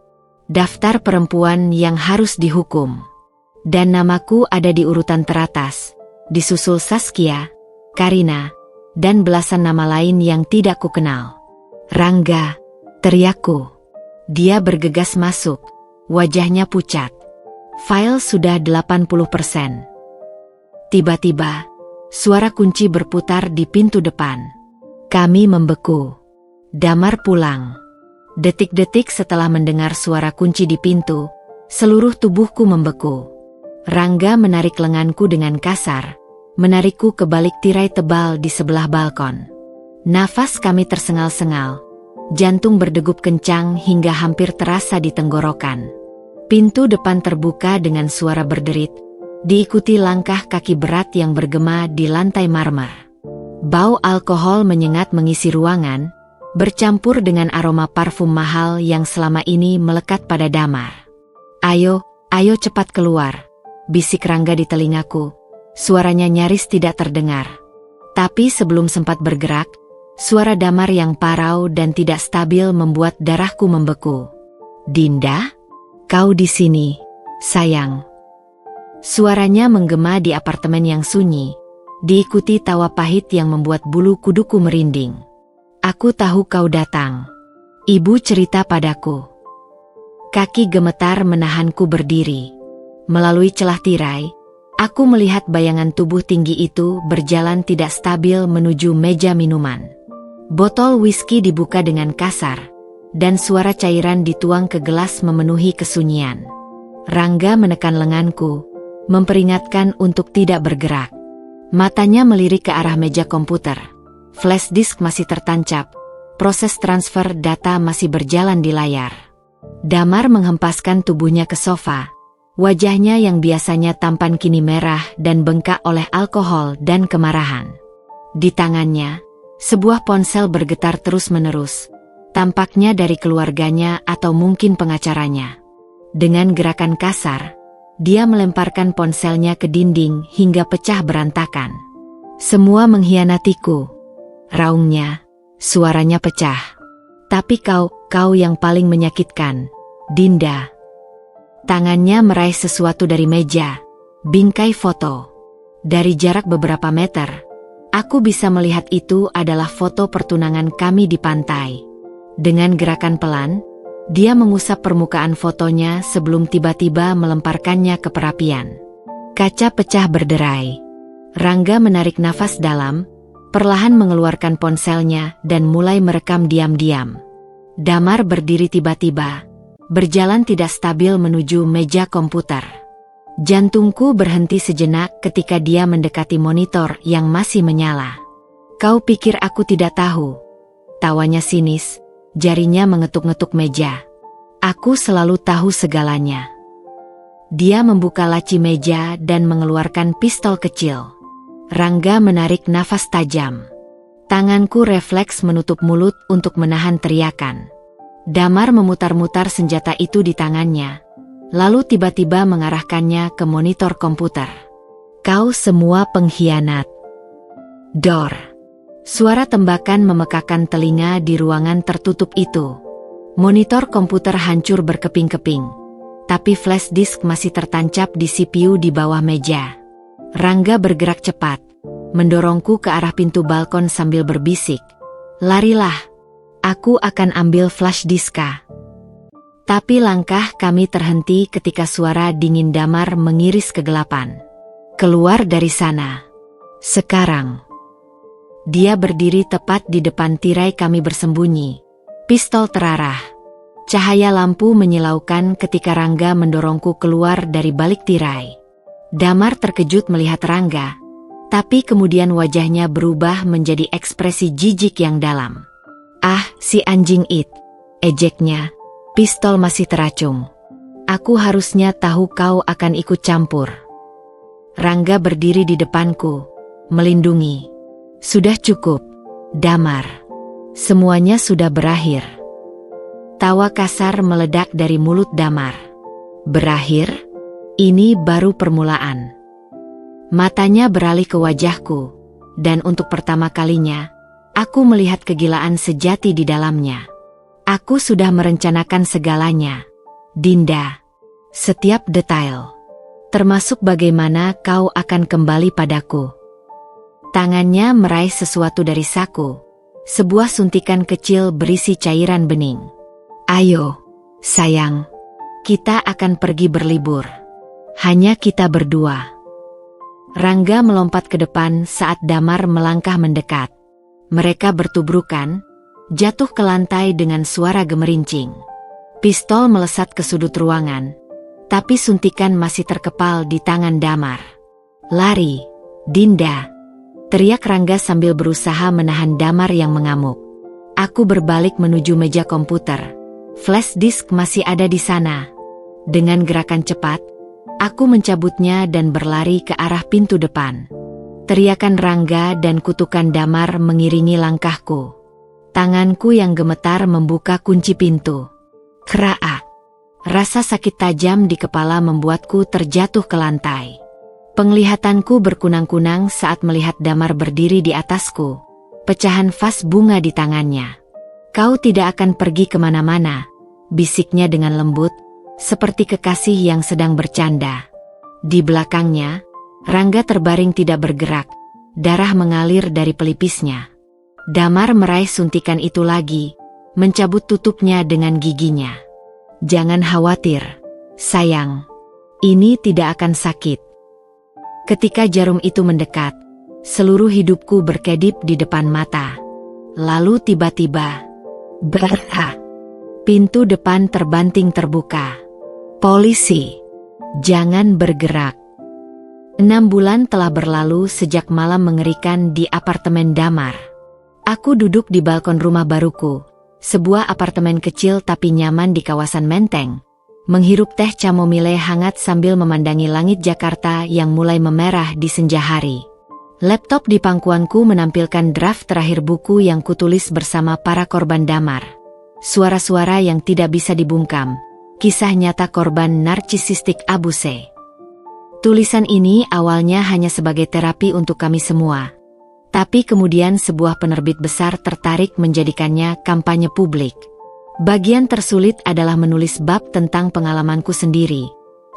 A: daftar perempuan yang harus dihukum. Dan namaku ada di urutan teratas, disusul Saskia, Karina, dan belasan nama lain yang tidak kukenal. Rangga, teriakku. Dia bergegas masuk, wajahnya pucat. File sudah 80%. Tiba-tiba, suara kunci berputar di pintu depan. Kami membeku. Damar pulang. Detik-detik setelah mendengar suara kunci di pintu, seluruh tubuhku membeku. Rangga menarik lenganku dengan kasar, menarikku ke balik tirai tebal di sebelah balkon. Nafas kami tersengal-sengal. Jantung berdegup kencang hingga hampir terasa di tenggorokan. Pintu depan terbuka dengan suara berderit, diikuti langkah kaki berat yang bergema di lantai marmer. Bau alkohol menyengat mengisi ruangan, bercampur dengan aroma parfum mahal yang selama ini melekat pada damar. Ayo cepat keluar, bisik Rangga di telingaku. Suaranya nyaris tidak terdengar. Tapi sebelum sempat bergerak, suara damar yang parau dan tidak stabil membuat darahku membeku. Dinda? Kau di sini, sayang. Suaranya menggema di apartemen yang sunyi, diikuti tawa pahit yang membuat bulu kuduku merinding. Aku tahu kau datang. Ibu cerita padaku. Kaki gemetar menahanku berdiri. Melalui celah tirai, aku melihat bayangan tubuh tinggi itu berjalan tidak stabil menuju meja minuman. Botol whisky dibuka dengan kasar, dan suara cairan dituang ke gelas memenuhi kesunyian. Rangga menekan lenganku, memperingatkan untuk tidak bergerak. Matanya melirik ke arah meja komputer. Flash disk masih tertancap, proses transfer data masih berjalan di layar. Damar menghempaskan tubuhnya ke sofa. Wajahnya yang biasanya tampan kini merah dan bengkak oleh alkohol dan kemarahan. Di tangannya, sebuah ponsel bergetar terus-menerus, tampaknya dari keluarganya atau mungkin pengacaranya. Dengan gerakan kasar, dia melemparkan ponselnya ke dinding hingga pecah berantakan. Semua mengkhianatiku, raungnya, suaranya pecah. Tapi kau yang paling menyakitkan, Dinda. Tangannya meraih sesuatu dari meja, bingkai foto. Dari jarak beberapa meter, aku bisa melihat itu adalah foto pertunangan kami di pantai. Dengan gerakan pelan, dia mengusap permukaan fotonya sebelum tiba-tiba melemparkannya ke perapian. Kaca pecah berderai. Rangga menarik nafas dalam, perlahan mengeluarkan ponselnya dan mulai merekam diam-diam. Damar berdiri tiba-tiba, berjalan tidak stabil menuju meja komputer. Jantungku berhenti sejenak ketika dia mendekati monitor yang masih menyala. Kau pikir aku tidak tahu? Tawanya sinis, jarinya mengetuk-ngetuk meja. Aku selalu tahu segalanya. Dia membuka laci meja dan mengeluarkan pistol kecil. Rangga menarik nafas tajam. Tanganku refleks menutup mulut untuk menahan teriakan. Damar memutar-mutar senjata itu di tangannya, lalu tiba-tiba mengarahkannya ke monitor komputer. Kau semua pengkhianat. Dor. Suara tembakan memekakan telinga di ruangan tertutup itu. Monitor komputer hancur berkeping-keping, tapi flash disk masih tertancap di CPU di bawah meja. Rangga bergerak cepat, mendorongku ke arah pintu balkon sambil berbisik, "Larilah. Aku akan ambil flash diska." Tapi langkah kami terhenti ketika suara dingin Damar mengiris kegelapan. "Keluar dari sana. Sekarang." Dia berdiri tepat di depan tirai kami bersembunyi. Pistol terarah. Cahaya lampu menyilaukan ketika Rangga mendorongku keluar dari balik tirai. Damar terkejut melihat Rangga, tapi kemudian wajahnya berubah menjadi ekspresi jijik yang dalam. "Ah, si anjing it," ejeknya. "Pistol masih teracung. Aku harusnya tahu kau akan ikut campur." Rangga berdiri di depanku, melindungi. "Sudah cukup, Damar. Semuanya sudah berakhir." Tawa kasar meledak dari mulut Damar. "Berakhir? Ini baru permulaan." Matanya beralih ke wajahku, dan untuk pertama kalinya, aku melihat kegilaan sejati di dalamnya. "Aku sudah merencanakan segalanya, Dinda. Setiap detail. Termasuk bagaimana kau akan kembali padaku." Tangannya meraih sesuatu dari saku, sebuah suntikan kecil berisi cairan bening. "Ayo, sayang. Kita akan pergi berlibur. Hanya kita berdua." Rangga melompat ke depan saat Damar melangkah mendekat. Mereka bertubrukan, jatuh ke lantai dengan suara gemerincing. Pistol melesat ke sudut ruangan, tapi suntikan masih terkepal di tangan Damar. "Lari, Dinda!" teriak Rangga sambil berusaha menahan Damar yang mengamuk. Aku berbalik menuju meja komputer. Flash disk masih ada di sana. Dengan gerakan cepat, aku mencabutnya dan berlari ke arah pintu depan. Teriakan Rangga dan kutukan Damar mengiringi langkahku. Tanganku yang gemetar membuka kunci pintu. Kraak. Rasa sakit tajam di kepala membuatku terjatuh ke lantai. Penglihatanku berkunang-kunang saat melihat Damar berdiri di atasku, pecahan vas bunga di tangannya. "Kau tidak akan pergi kemana-mana," bisiknya dengan lembut, seperti kekasih yang sedang bercanda. Di belakangnya, Rangga terbaring tidak bergerak, darah mengalir dari pelipisnya. Damar meraih suntikan itu lagi, mencabut tutupnya dengan giginya. "Jangan khawatir, sayang. Ini tidak akan sakit." Ketika jarum itu mendekat, seluruh hidupku berkedip di depan mata. Lalu tiba-tiba, brrrr, pintu depan terbanting terbuka. "Polisi, jangan bergerak." 6 bulan telah berlalu sejak malam mengerikan di apartemen Damar. Aku duduk di balkon rumah baruku, sebuah apartemen kecil tapi nyaman di kawasan Menteng, menghirup teh chamomile hangat sambil memandangi langit Jakarta yang mulai memerah di senja hari. Laptop di pangkuanku menampilkan draft terakhir buku yang kutulis bersama para korban Damar. Suara-suara yang tidak bisa dibungkam, kisah nyata korban narsisistik abuse. Tulisan ini awalnya hanya sebagai terapi untuk kami semua. Tapi kemudian sebuah penerbit besar tertarik menjadikannya kampanye publik. Bagian tersulit adalah menulis bab tentang pengalamanku sendiri.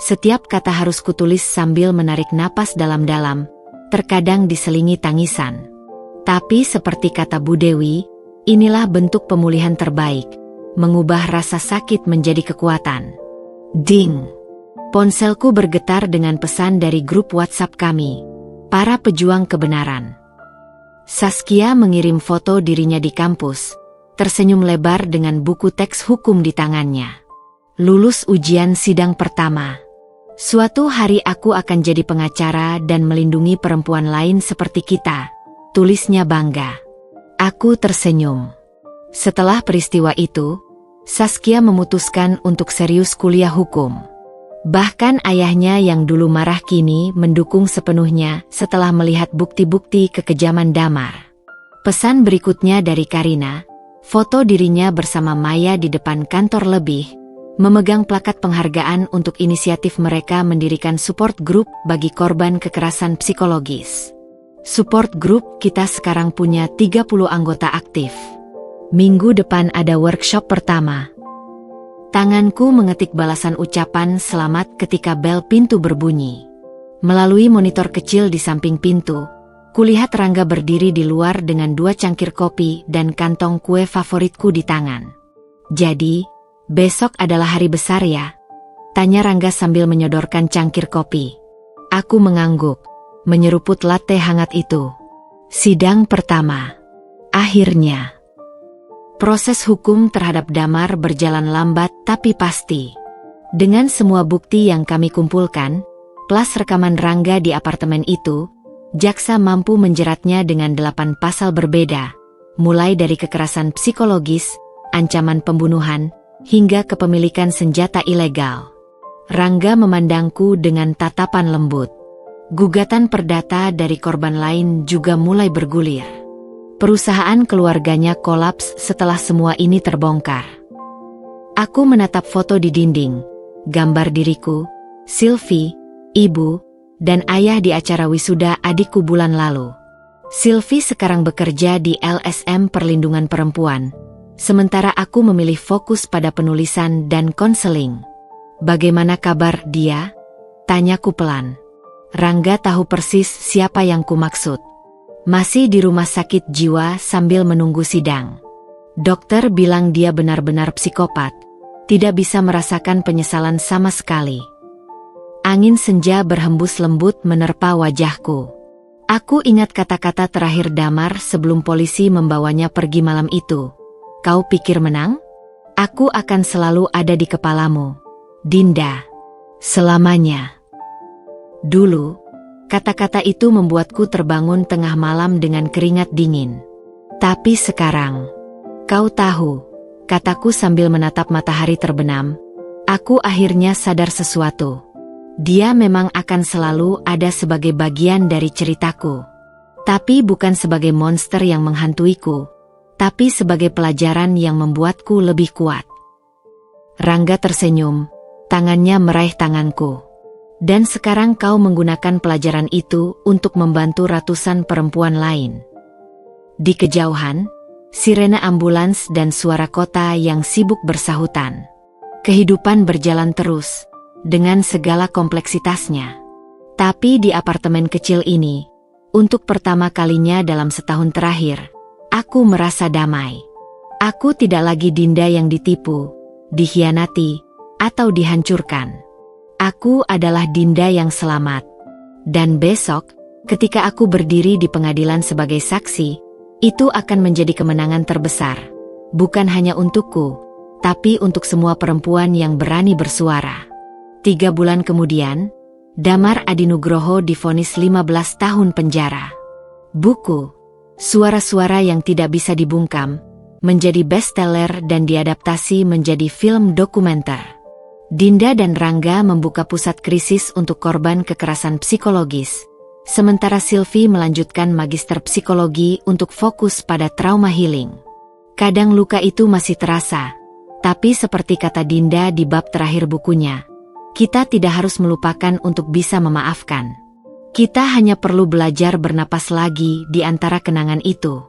A: Setiap kata harus kutulis sambil menarik napas dalam-dalam, terkadang diselingi tangisan. Tapi seperti kata Bu Dewi, inilah bentuk pemulihan terbaik, mengubah rasa sakit menjadi kekuatan. Ding! Ponselku bergetar dengan pesan dari grup WhatsApp kami, para pejuang kebenaran. Saskia mengirim foto dirinya di kampus, tersenyum lebar dengan buku teks hukum di tangannya. Lulus ujian sidang pertama. "Suatu hari aku akan jadi pengacara dan melindungi perempuan lain seperti kita," tulisnya bangga. Aku tersenyum. Setelah peristiwa itu, Saskia memutuskan untuk serius kuliah hukum. Bahkan ayahnya yang dulu marah kini mendukung sepenuhnya setelah melihat bukti-bukti kekejaman Damar. Pesan berikutnya dari Karina, foto dirinya bersama Maya di depan kantor lebih, memegang plakat penghargaan untuk inisiatif mereka mendirikan support group bagi korban kekerasan psikologis. Support group kita sekarang punya 30 anggota aktif. Minggu depan ada workshop pertama. Tanganku mengetik balasan ucapan selamat ketika bel pintu berbunyi. Melalui monitor kecil di samping pintu, kulihat Rangga berdiri di luar dengan 2 cangkir kopi dan kantong kue favoritku di tangan. "Jadi, besok adalah hari besar ya?" tanya Rangga sambil menyodorkan cangkir kopi. Aku mengangguk, menyeruput latte hangat itu. Sidang pertama. Akhirnya. Proses hukum terhadap Damar berjalan lambat tapi pasti. Dengan semua bukti yang kami kumpulkan, plus rekaman Rangga di apartemen itu, jaksa mampu menjeratnya dengan 8 pasal berbeda, mulai dari kekerasan psikologis, ancaman pembunuhan, hingga kepemilikan senjata ilegal. Rangga memandangku dengan tatapan lembut. Gugatan perdata dari korban lain juga mulai bergulir. Perusahaan keluarganya kolaps setelah semua ini terbongkar. Aku menatap foto di dinding, gambar diriku, Sylvie, ibu, dan ayah di acara wisuda adikku bulan lalu. Sylvie sekarang bekerja di LSM Perlindungan Perempuan, sementara aku memilih fokus pada penulisan dan konseling. "Bagaimana kabar dia?" tanyaku pelan. Rangga tahu persis siapa yang kumaksud. Masih di rumah sakit jiwa sambil menunggu sidang. Dokter bilang dia benar-benar psikopat, tidak bisa merasakan penyesalan sama sekali. Angin senja berhembus lembut menerpa wajahku. Aku ingat kata-kata terakhir Damar sebelum polisi membawanya pergi malam itu. "Kau pikir menang? Aku akan selalu ada di kepalamu, Dinda. Selamanya." Dulu, kata-kata itu membuatku terbangun tengah malam dengan keringat dingin. Tapi sekarang, "Kau tahu," kataku sambil menatap matahari terbenam, aku akhirnya sadar sesuatu. Dia memang akan selalu ada sebagai bagian dari ceritaku. Tapi bukan sebagai monster yang menghantuiku, tapi sebagai pelajaran yang membuatku lebih kuat. Rangga tersenyum, tangannya meraih tanganku. "Dan sekarang kau menggunakan pelajaran itu untuk membantu ratusan perempuan lain." Di kejauhan, sirene ambulans dan suara kota yang sibuk bersahutan. Kehidupan berjalan terus, dengan segala kompleksitasnya. Tapi di apartemen kecil ini, untuk pertama kalinya dalam setahun terakhir, aku merasa damai. Aku tidak lagi Dinda yang ditipu, dikhianati, atau dihancurkan. Aku adalah Dinda yang selamat. Dan besok, ketika aku berdiri di pengadilan sebagai saksi, itu akan menjadi kemenangan terbesar. Bukan hanya untukku, tapi untuk semua perempuan yang berani bersuara. 3 bulan kemudian, Damar Adinugroho divonis 15 tahun penjara. Buku, Suara-suara yang tidak bisa dibungkam, menjadi bestseller dan diadaptasi menjadi film dokumenter. Dinda dan Rangga membuka pusat krisis untuk korban kekerasan psikologis, sementara Sylvie melanjutkan magister psikologi untuk fokus pada trauma healing. Kadang luka itu masih terasa, tapi seperti kata Dinda di bab terakhir bukunya, kita tidak harus melupakan untuk bisa memaafkan. Kita hanya perlu belajar bernapas lagi di antara kenangan itu.